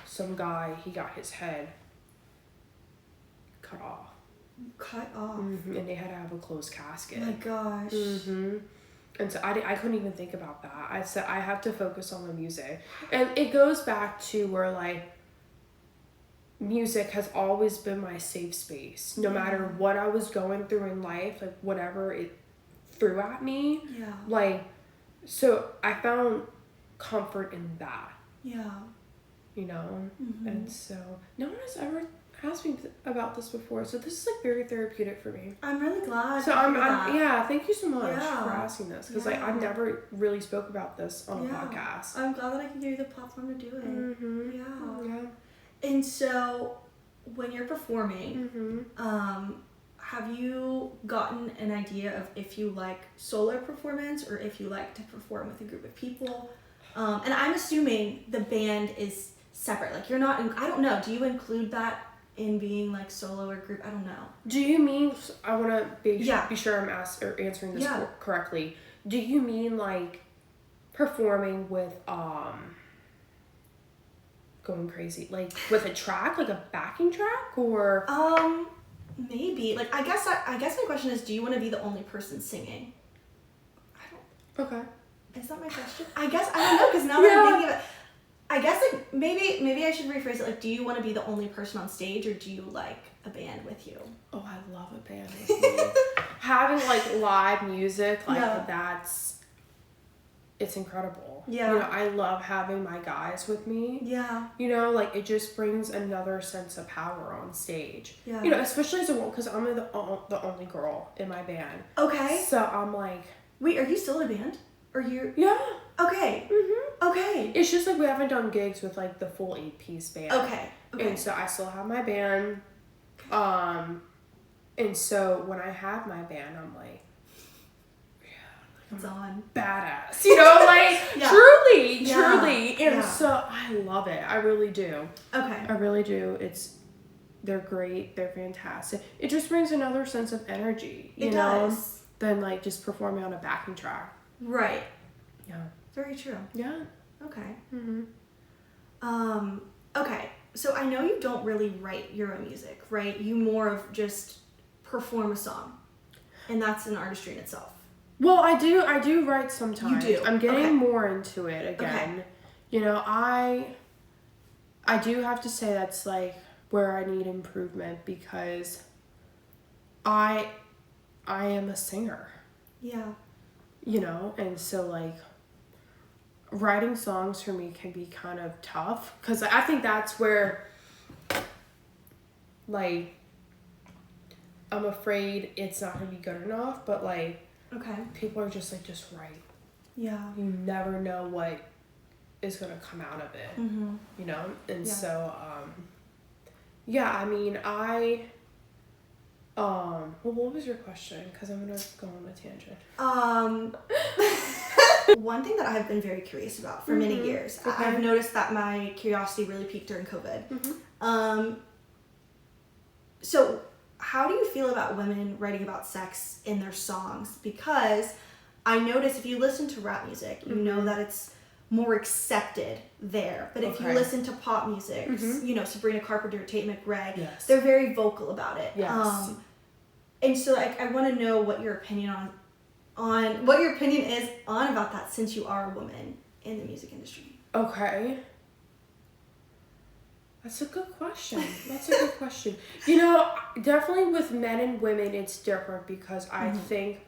some guy, he got his head cut off. And they had to have a closed casket. My gosh. And so I couldn't even think about that. I said, I have to focus on the music. And it goes back to where, like, music has always been my safe space. No matter what I was going through in life, like, whatever it threw at me. Like, so I found comfort in that. You know? And so no one has ever asked me about this before, so this is like very therapeutic for me. I'm really glad. So I'm thank you so much for asking this, because like I've never really spoke about this on a podcast. I'm glad that I can give you the platform to do it. And so when you're performing, have you gotten an idea of if you like solo performance or if you like to perform with a group of people? And I'm assuming the band is separate, like, you're not I don't know, do you include that in being like solo or group? I don't know. Do you mean, I want to be sure I'm answering this correctly. Do you mean like performing with going crazy, like with a track, like a backing track, or maybe, like, I guess my question is, do you want to be the only person singing? Okay. Is that my question? I guess I don't know, because now that I'm thinking of it, I guess, like, maybe I should rephrase it, like, do you want to be the only person on stage, or do you like a band with you? Oh, I love a band with me. Having like live music, like it's incredible. You know, I love having my guys with me. You know, like, it just brings another sense of power on stage. You know, especially as a woman, because I'm the only girl in my band. Okay. So I'm like, wait, are you still in a band? Or you're... Okay. Okay. It's just like we haven't done gigs with like the full 8-piece band. Okay. And so I still have my band. And so when I have my band, I'm like, it's on. Badass. You know, like, truly. And so I love it. I really do. Okay. I really do. they're great, they're fantastic. It just brings another sense of energy, you It know, does. than like just performing on a backing track. Right. Yeah. Very true. Yeah. Okay. Mm-hmm. Okay. So I know you don't really write your own music, right? You more of just perform a song. And that's an artistry in itself. Well, I do write sometimes. You do? I'm getting Okay. more into it again. Okay. You know, I do have to say that's like where I need improvement because I am a singer. Yeah. You know, and so like writing songs for me can be kind of tough because I think that's where like I'm afraid it's not gonna be good enough, but like Okay. people are just like just write. Yeah. You never know what is gonna come out of it. Mm-hmm. You know, and Yeah. so yeah, I mean well, what was your question? Because I'm gonna go on a tangent. One thing that I've been very curious about for many years, Okay. I've noticed that my curiosity really peaked during COVID. So how do you feel about women writing about sex in their songs? Because I notice if you listen to rap music, you know that it's more accepted there. But if you listen to pop music, you know, Sabrina Carpenter, Tate McRae, Yes. they're very vocal about it. Yes. And so I want to know what your opinion on what your opinion is on about that, since you are a woman in the music industry. Okay. That's a good question. You know, definitely with men and women, it's different because I think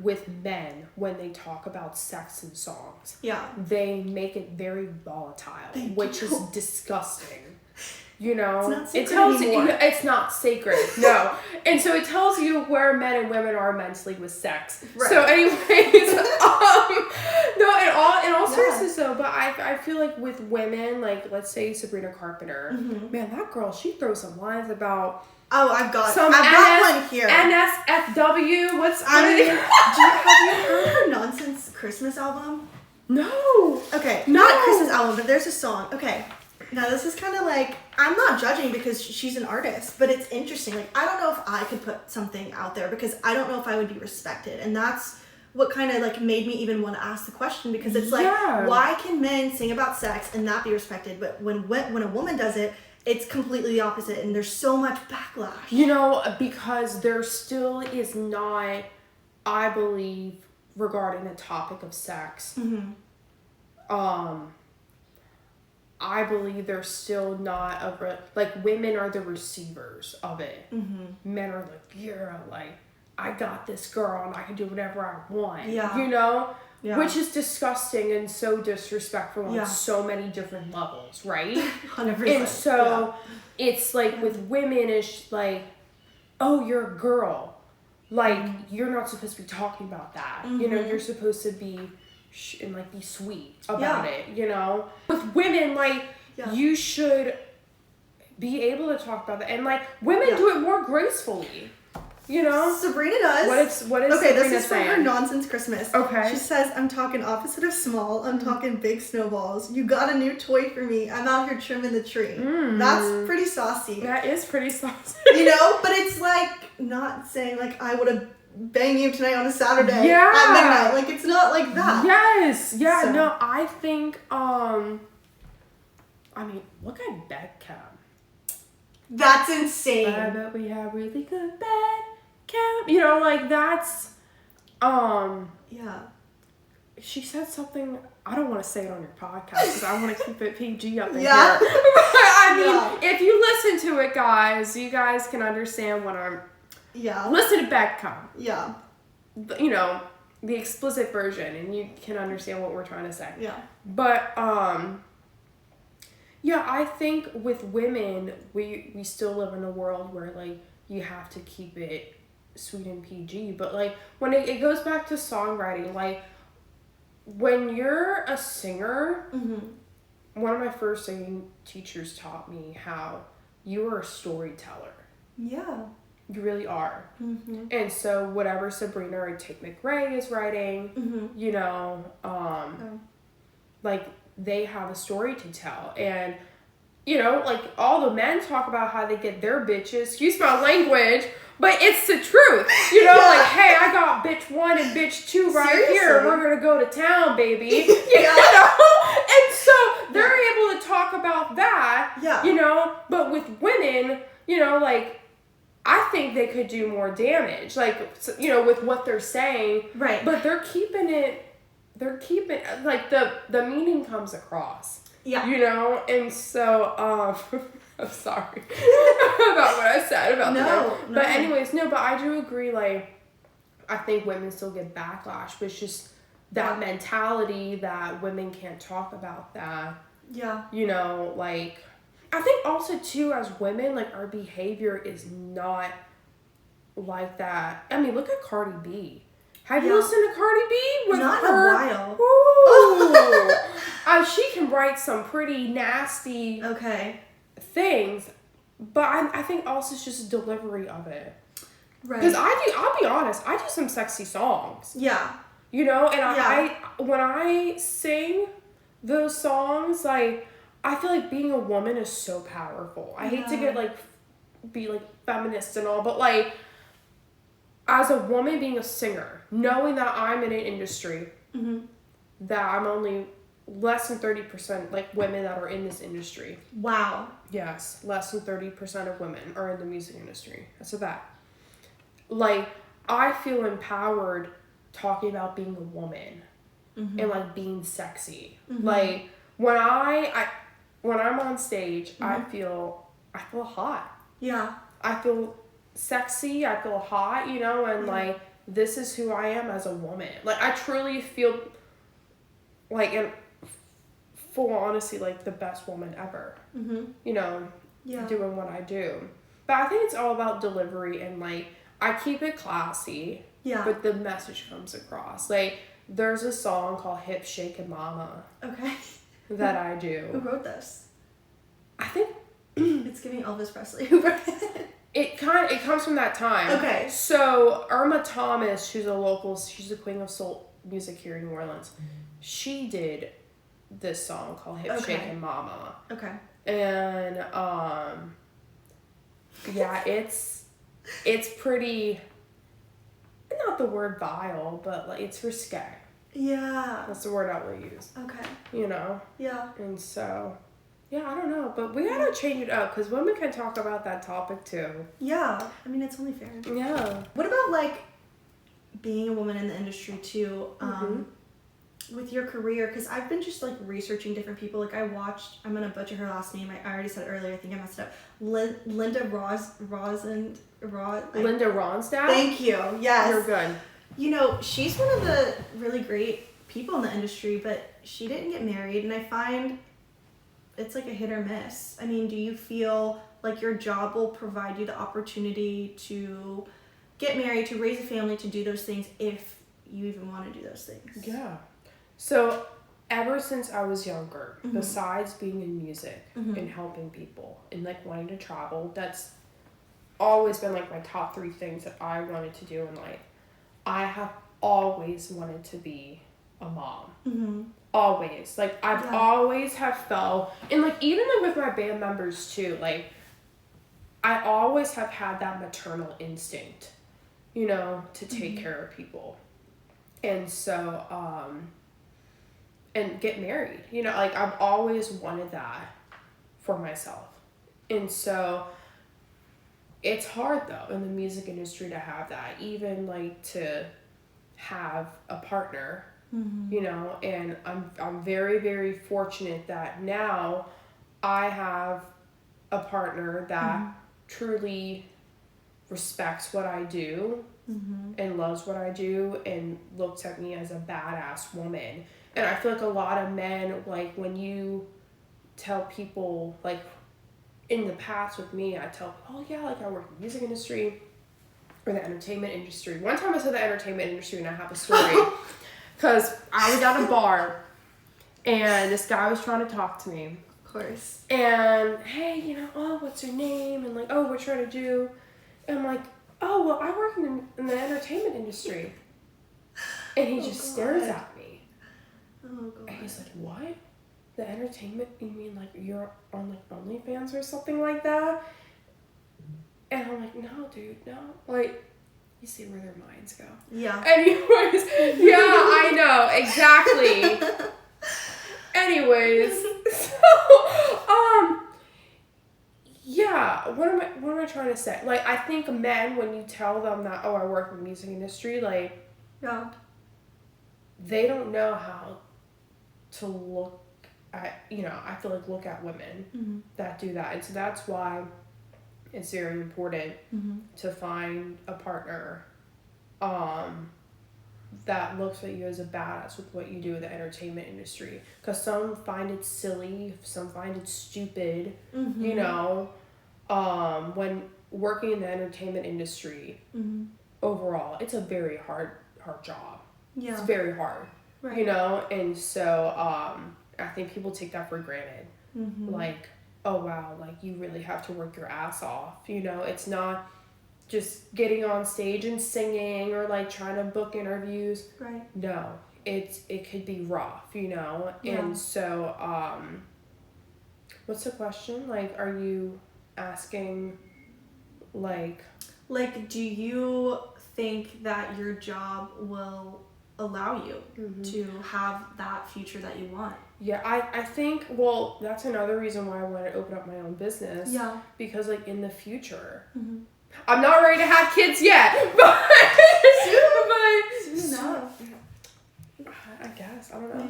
with men, when they talk about sex in songs, Yeah. they make it very volatile, which is disgusting. You know, It's not sacred it tells anymore. you it's not sacred. No, and so it tells you where men and women are mentally with sex. Right. So, anyways, no, in all seriousness though, but I feel like with women, like let's say Sabrina Carpenter, man, that girl, she throws some lines about. Oh, I've got one here. NSFW. Have you heard her Nonsense Christmas album? No. Okay, No. not Christmas album, but there's a song. Okay, now this is kind of like, I'm not judging because she's an artist, but it's interesting. Like, I don't know if I could put something out there because I don't know if I would be respected, and that's what kind of like made me even want to ask the question, because it's like, why can men sing about sex and not be respected, but when a woman does it, it's completely the opposite, and there's so much backlash. You know, because there still is not, I believe, regarding the topic of sex, I believe there's still not like women are the receivers of it. Men are like, yeah, like I got this girl and I can do whatever I want. Yeah. You know? Yeah. Which is disgusting and so disrespectful on so many different levels, right? 100%. And so it's like with women, it's like, oh, you're a girl. Like, you're not supposed to be talking about that. You know, you're supposed to be and like be sweet about it, you know? With women, like, you should be able to talk about that. And like, women do it more gracefully. You know? Sabrina does. What is okay, Sabrina this is saying? from her Nonsense Christmas. Okay. She says, I'm talking opposite of small, I'm talking big snowballs. You got a new toy for me. I'm out here trimming the tree. That's pretty saucy. That is pretty saucy. You know? But it's like not saying like I would have banged you tonight on a Saturday at midnight. Like, it's not like that. Yes. Yeah, So. no, I think I mean, look at Beckham. That's insane. I bet we have really good Beckham. You know, like that's Yeah. she said something, I don't want to say it on your podcast because I want to keep it PG up in Yeah. here. I mean, if you listen to it, guys, you guys can understand what I'm... Yeah. Listen to Beckham. Yeah. You know, the explicit version, and you can understand what we're trying to say. Yeah. But, yeah, I think with women, we still live in a world where, like, you have to keep it sweet and PG. But, like, when it goes back to songwriting, like, when you're a singer, one of my first singing teachers taught me how you are a storyteller. Yeah. You really are. And so whatever Sabrina or Tate McRae is writing, you know, like they have a story to tell. And you know, like all the men talk about how they get their bitches, excuse my language, but it's the truth. You know, like, hey, I got bitch 1 and bitch 2 right here. We're going to go to town, baby. You know? And so they're able to talk about that, you know, but with women, you know, like, I think they could do more damage, like, you know, with what they're saying. Right. But they're keeping, like, the meaning comes across. Yeah. You know? And so, I'm sorry about what I said about that. No. But anyways, but I do agree, like, I think women still get backlash, but it's just that mentality that women can't talk about that. Yeah. You know, like, I think also, too, as women, like, our behavior is not like that. I mean, look at Cardi B. Have you listened to Cardi B? Not in a while. Ooh. She can write some pretty nasty things, but I think also it's just delivery of it. Right. Because I'll be honest, I do some sexy songs. Yeah. You know, and I when I sing those songs, like, I feel like being a woman is so powerful. I hate to get, like, be, like, feminist and all, but, like, as a woman being a singer, knowing that I'm in an industry, that I'm only less than 30%, like, women that are in this industry. Wow. Yes, less than 30% of women are in the music industry. That's a fact. Like, I feel empowered talking about being a woman and, like, being sexy. Like, when I'm on stage, I feel hot. Yeah. I feel sexy, I feel hot, you know, and like, this is who I am as a woman. Like, I truly feel like, in full honesty, like, the best woman ever. You know, doing what I do. But I think it's all about delivery, and, like, I keep it classy, but the message comes across. Like, there's a song called Hip Shakin' Mama. Okay. That I do. Who wrote this? I think it's giving Elvis Presley. Who wrote it? It comes from that time. Okay. So Irma Thomas, she's the queen of soul music here in New Orleans. She did this song called Hip Shakin' Mama. Okay. And it's pretty, not the word vile, but, like, it's risque. Yeah. That's the word I will use. Okay. You know? Yeah. And so, I don't know. But we gotta change it up, because women can talk about that topic too. Yeah. I mean, it's only fair. Yeah. What about, like, being a woman in the industry too, with your career? Because I've been just, like, researching different people. Like, I'm gonna butcher her last name. I already said it earlier. I think I messed it up. Linda Linda Ronstadt? Thank you. Yes. You're good. You know, she's one of the really great people in the industry, but she didn't get married, and I find it's like a hit or miss. I mean, do you feel like your job will provide you the opportunity to get married, to raise a family, to do those things if you even want to do those things? Yeah. So, ever since I was younger, besides being in music and helping people and, like, wanting to travel, that's always been, like, my top 3 things that I wanted to do in life. I have always wanted to be a mom. Always. Like, I've always have felt, and, like, even, like, with my band members too, like, I always have had that maternal instinct, you know, to take care of people. And so, and get married, you know, like, I've always wanted that for myself. And so, it's hard, though, in the music industry to have that, even, like, to have a partner, you know, and I'm very, very fortunate that now I have a partner that truly respects what I do and loves what I do and looks at me as a badass woman. And I feel like a lot of men, like, when you tell people, like, in the past with me, I tell people, oh yeah, like, I work in the music industry or the entertainment industry. One time I said the entertainment industry, and I have a story. Because I was at a bar, and this guy was trying to talk to me. Of course. And, hey, you know, oh, what's your name? And, like, oh, what you trying to do? And I'm like, oh, well, I work in the entertainment industry. And he just stares at me. Oh, God. And he's like, what? the entertainment, you mean like you're on like OnlyFans or something like that? And I'm like, no, dude, no. Like, you see where their minds go. Yeah. Anyways, yeah, I know, exactly. Anyways, so, yeah, what am I trying to say? Like, I think men, when you tell them that, oh, I work in the music industry, like, yeah, they don't know how to look at, I feel like look at women that do that. And so that's why it's very important to find a partner that looks at you as a badass with what you do in the entertainment industry. Because some find it silly, some find it stupid, when working in the entertainment industry, overall, it's a very hard job. Yeah. It's very hard, right. And so I think people take that for granted. Like, oh wow, like you really have to work your ass off. It's not just getting on stage and singing or like trying to book interviews. Right. No, it could be rough, Yeah. And so what's the question? Like, are you asking like do you think that your job will allow you to have that future that you want? Yeah, I think, well, that's another reason why I want to open up my own business. Yeah. Because, like, in the future, I'm not ready to have kids yet, but soon enough. I guess, I don't know.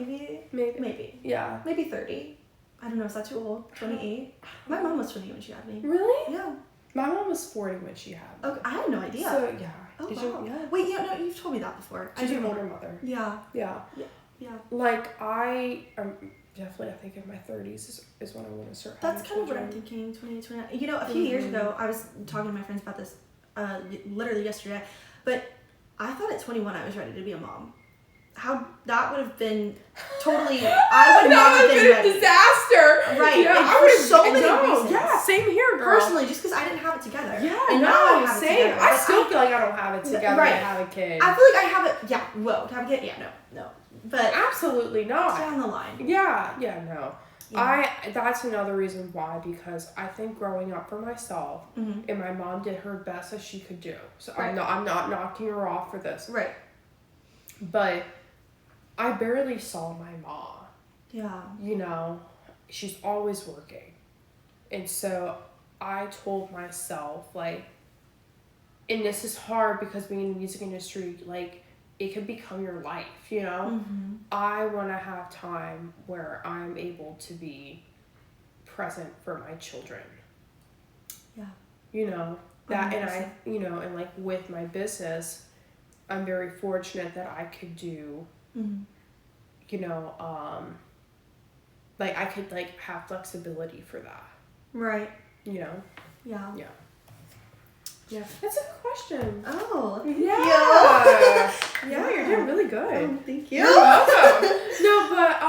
Maybe. Yeah. Maybe 30. I don't know, is that too old? 28? My mom was 28 when she had me. Really? Yeah. My mom was 40 when she had me. Okay, I had no idea. So, yeah. Oh, Did wow. you? Yeah. Wait, yeah, no, you've told me that before. She's an older mother. Yeah. Yeah. Yeah. Like, I definitely, I think in my 30s is when I want to start having That's kind of what I'm thinking, 2020. A few years ago, I was talking to my friends about this literally yesterday, but I thought at 21 I was ready to be a mom. How that would have been totally, I would not have been ready. A disaster. Right. Yeah, and for so many reasons. Yeah, same here, girl. Personally, just because I didn't have it together. Yeah, and now I have same. It together. I still feel like I don't have it together to have a kid. I feel like I have it, to have a kid, no. But absolutely not. Down the line. Yeah, no. Yeah. That's another reason why, because I think growing up for myself, and my mom did her best as she could do. So right. I'm not knocking her off for this. Right. But I barely saw my mom. Yeah. She's always working. And so I told myself, like, and this is hard because being in the music industry, like, it can become your life, I want to have time where I'm able to be present for my children. Yeah. That, 100%. And I, and like with my business, I'm very fortunate that I could do, like I could like have flexibility for that. Right. Yeah. Yeah. Yeah. That's a good question. Oh. Yeah. Yeah, you're doing really good. Thank you. You're welcome. No, but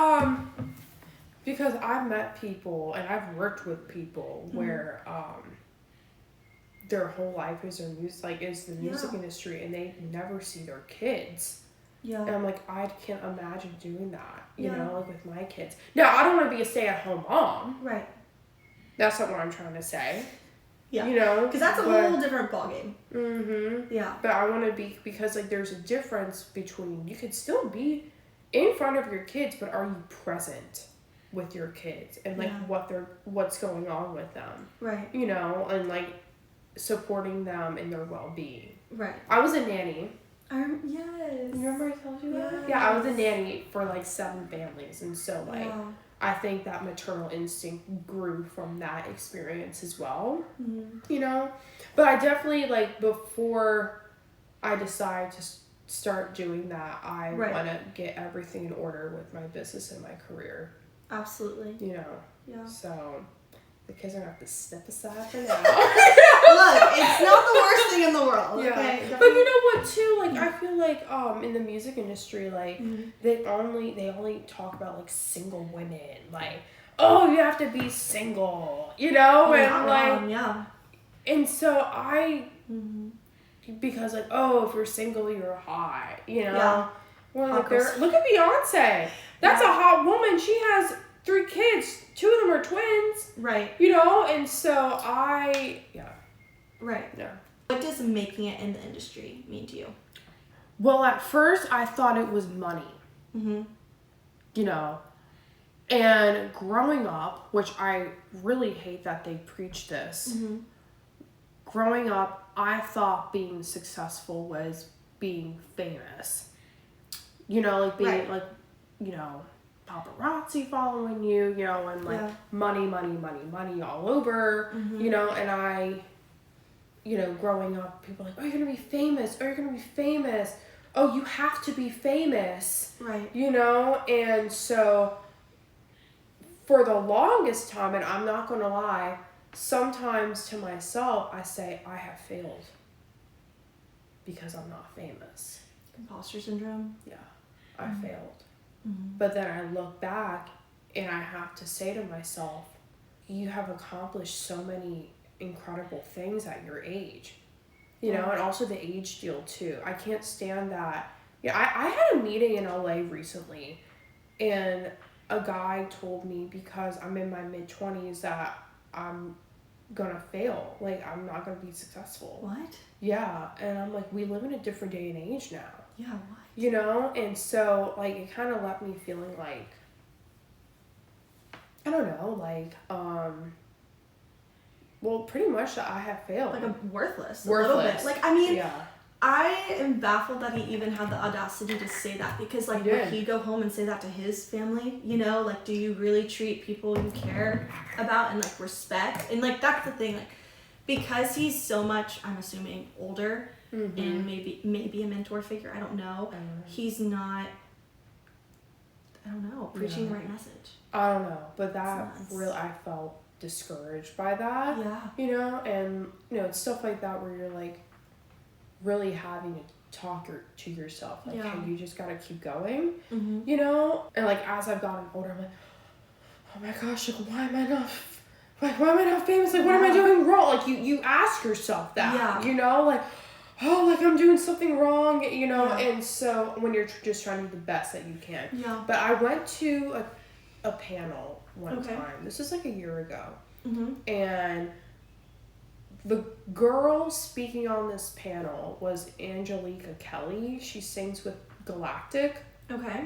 because I've met people and I've worked with people where their whole life is the music industry, and they never see their kids. Yeah. And I'm like, I can't imagine doing that, you know, like with my kids. Now, I don't want to be a stay-at-home mom. Right. That's not what I'm trying to say. Yeah. Because that's a whole different ballgame. Yeah. But I want to be, because like there's a difference between, you could still be in front of your kids, but are you present with your kids and like what's going on with them? Right. And like supporting them in their well-being. Right. I was a nanny. Yes. Remember I told you that? Yeah, I was a nanny for like 7 families, and so like I think that maternal instinct grew from that experience as well. But I definitely, like, before I decide to start doing that, I want to get everything in order with my business and my career. Absolutely. Yeah. So the kids are gonna have to step aside for now. Look, it's not the worst thing in the world. Yeah. Okay? But you know what too? Like I feel like in the music industry, like they only talk about like single women. Like, oh, you have to be single, and like and so I because like, oh, if you're single you're hot, Well, like look at Beyonce. That's a hot woman. She has 3 kids. 2 of them are twins. Right. You know, and so Right. Yeah. What does making it in the industry mean to you? Well, at first I thought it was money. Mm-hmm. You know, and growing up, which I really hate that they preach this. Mm-hmm. Growing up, I thought being successful was being famous. You know, like being like, you know, paparazzi following you, you know, and like money all over, you know, and I, you know, growing up, people are like, oh, you're gonna be famous, oh, you're gonna be famous, oh, you have to be famous, right? You know, and so for the longest time, and I'm not gonna lie, sometimes to myself, I say, I have failed because I'm not famous. Imposter syndrome? Yeah, I failed. But then I look back and I have to say to myself, you have accomplished so many incredible things at your age. You know, and also the age deal too. I can't stand that. Yeah, I had a meeting in LA recently and a guy told me because I'm in my mid-20s that I'm gonna fail. Like, I'm not gonna be successful. What? Yeah, and I'm like, we live in a different day and age now. Yeah, what? You know, and so, like, it kind of left me feeling like, I don't know, like, well, pretty much that I have failed. Like, I'm worthless. Worthless. A little bit. Like, I mean, yeah. I am baffled that he even had the audacity to say that because, like, would he go home and say that to his family? You know, like, do you really treat people you care about and, like, respect? And, like, that's the thing, like, because he's so much, I'm assuming, older and maybe a mentor figure, I don't know. He's not, I don't know, preaching the right message. I don't know, but that really, I felt discouraged by that. Yeah. You know, and, you know, it's stuff like that where you're, like, really having to talk to yourself. Like, hey, you just gotta keep going. You know? And, like, as I've gotten older, I'm like, oh my gosh, like, why am I not famous? Like, what am I doing wrong? Like, you ask yourself that, you know? Like, oh, like, I'm doing something wrong, you know? And so, when you're just trying to do the best that you can. Yeah. But I went to a panel one time. This was, like, a year ago. And the girl speaking on this panel was Angelica Kelly. She sings with Galactic. Okay.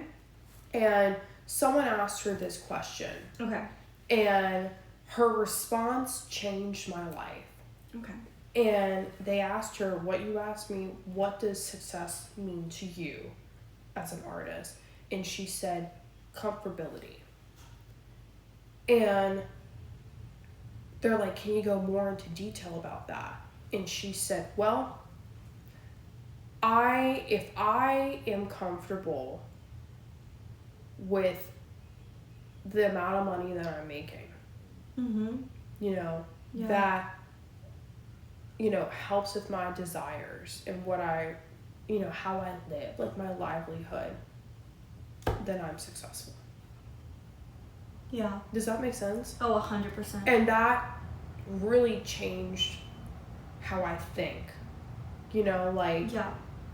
And someone asked her this question. Okay. And her response changed my life. Okay. And they asked her, what you asked me, what does success mean to you as an artist? And she said, comfortability. And they're like, can you go more into detail about that? And she said, well, if I am comfortable with the amount of money that I'm making, you know, that, you know, helps with my desires and what I, you know, how I live, like my livelihood, then I'm successful. Yeah. Does that make sense? Oh, 100%. And that really changed how I think. You know, like,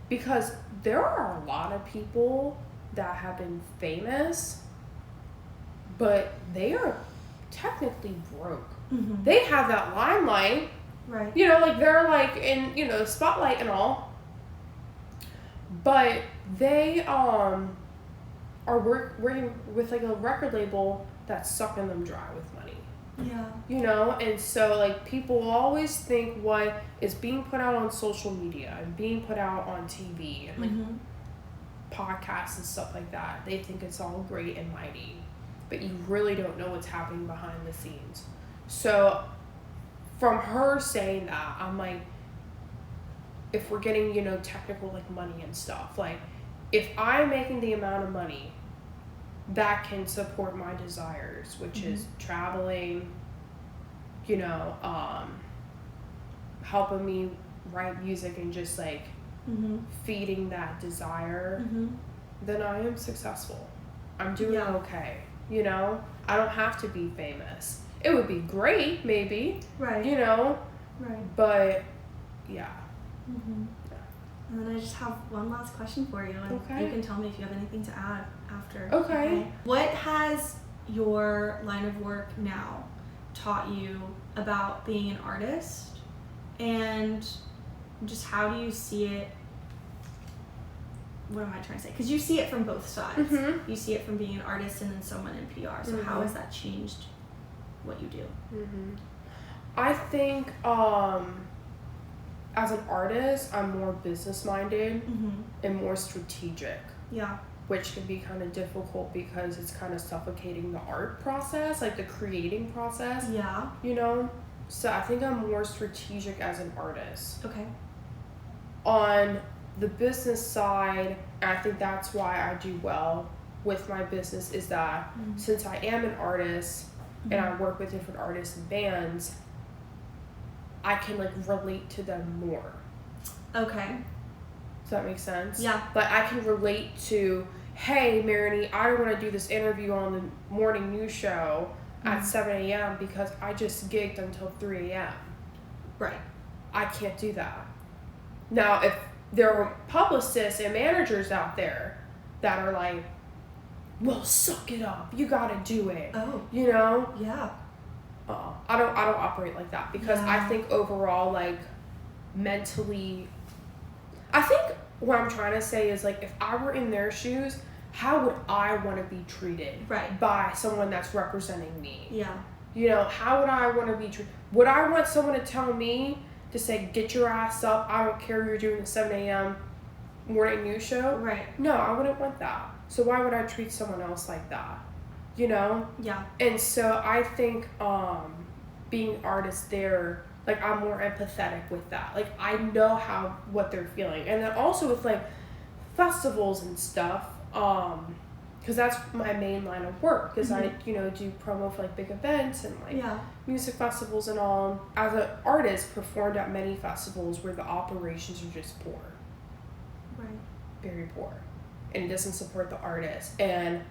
because there are a lot of people that have been famous, but they are technically broke. They have that limelight. Right. You know, like, they're, like, in, you know, the spotlight and all. But they are working with, like, a record label that's sucking them dry with money. Yeah. You know, and so, like, people always think what is being put out on social media and being put out on TV and, like, podcasts and stuff like that, they think it's all great and mighty. But you really don't know what's happening behind the scenes. So, from her saying that, I'm like, if we're getting, you know, technical, like, money and stuff, like, if I'm making the amount of money that can support my desires, which is traveling, you know, helping me write music and just, like, feeding that desire, then I am successful. I'm doing okay, you know? I don't have to be famous. It would be great, maybe, you know? Right. But, yeah. And then I just have one last question for you, and you can tell me if you have anything to add after. Okay. What has your line of work now taught you about being an artist, and just how do you see it? What am I trying to say? Because you see it from both sides. Mm-hmm. You see it from being an artist and then someone in PR. So how has that changed what you do? Mm-hmm. I think as an artist, I'm more business-minded and more strategic. Yeah. Which can be kind of difficult because it's kind of suffocating the art process, like the creating process. Yeah. You know? So I think I'm more strategic as an artist. Okay. On the business side, I think that's why I do well with my business, is that since I am an artist and I work with different artists and bands, I can like relate to them more. Okay. Does that make sense? Yeah. Like I can relate to, hey, Marigny, I don't want to do this interview on the morning news show at 7 a.m. because I just gigged until 3 a.m. Right. I can't do that. Now, if there are publicists and managers out there that are like, well, suck it up, you gotta do it. Oh. You know? Yeah. I don't operate like that because I think overall, like, mentally, I think what I'm trying to say is, like, if I were in their shoes, how would I want to be treated by someone that's representing me? Yeah. You know, how would I want to be treated? Would I want someone to tell me to say, get your ass up, I don't care, you're doing the 7 a.m. morning news show? Right. No, I wouldn't want that. So why would I treat someone else like that? You know? Yeah. And so I think being an artist there, like, I'm more empathetic with that. Like, I know what they're feeling. And then also with, like, festivals and stuff, because that's my main line of work, because I, you know, do promo for, like, big events and, like, music festivals and all. As an artist, performed at many festivals where the operations are just poor. Right. Very poor. And it doesn't support the artist. And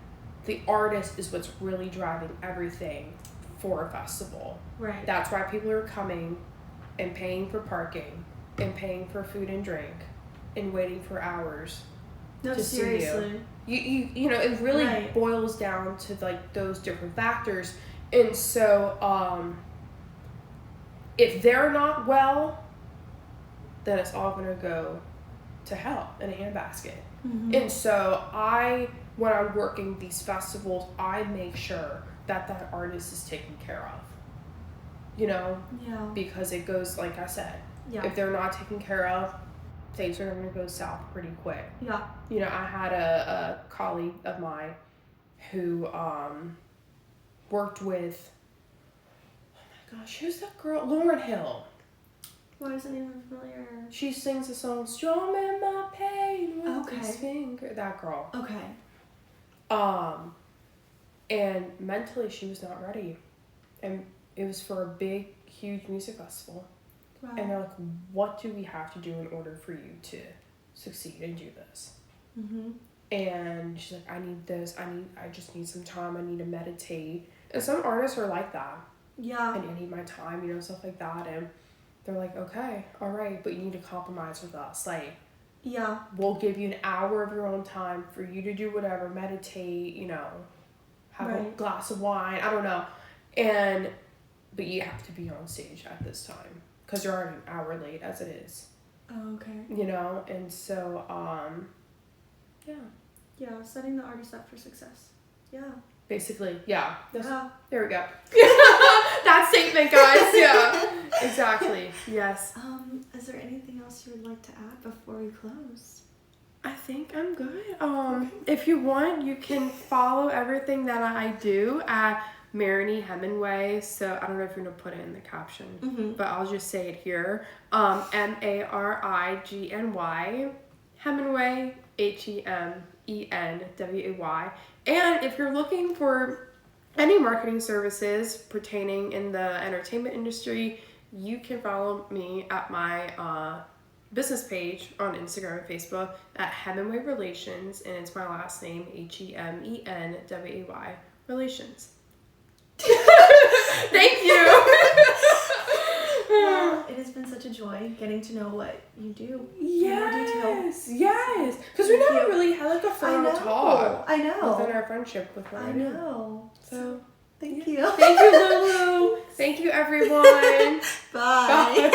the artist is what's really driving everything for a festival. Right. That's why people are coming and paying for parking and paying for food and drink and waiting for hours to seriously. see you. You know, it really boils down to, like, those different factors. And so if they're not well, then it's all going to go to hell in a handbasket. And so when I'm working these festivals, I make sure that artist is taken care of. You know? Yeah. Because it goes, like I said, if they're not taken care of, things are going to go south pretty quick. Yeah. You know, I had a colleague of mine who worked with, oh my gosh, who's that girl? Lauren Hill. Why isn't even familiar? She sings the song, Strumming My Pain with His Finger. That girl. Okay. And mentally she was not ready. And it was for a big, huge music festival. Wow. And they're like, what do we have to do in order for you to succeed and do this? And she's like, I need this. I just need some time. I need to meditate. And some artists are like that. Yeah. And I need my time, you know, stuff like that. And they're like, okay, all right, but you need to compromise with us. Like, yeah, we'll give you an hour of your own time for you to do whatever, meditate, you know, have a glass of wine, I don't know. But you have to be on stage at this time because you're already an hour late as it is. Oh, okay. You know, and so, yeah. Yeah, setting the artist up for success. Yeah. Basically, yeah. There we go. That statement, guys. Yeah. Exactly. Yes. Is there anything else you would like to add before we close? I think I'm good. If you want, you can follow everything that I do at Marigny Hemenway. So I don't know if you're gonna put it in the caption, but I'll just say it here. Marigny Hemenway, Hemenway. And if you're looking for any marketing services pertaining in the entertainment industry, you can follow me at my business page on Instagram and Facebook at Hemenway Relations, and it's my last name, Hemenway Relations. Thank you. Well, it has been such a joy getting to know what you do. Yes, yes. Because we never really had like a formal taught. I know. Within our friendship with what I know. So, thank you. Thank you, Lulu. Thank you, everyone. Bye. Bye.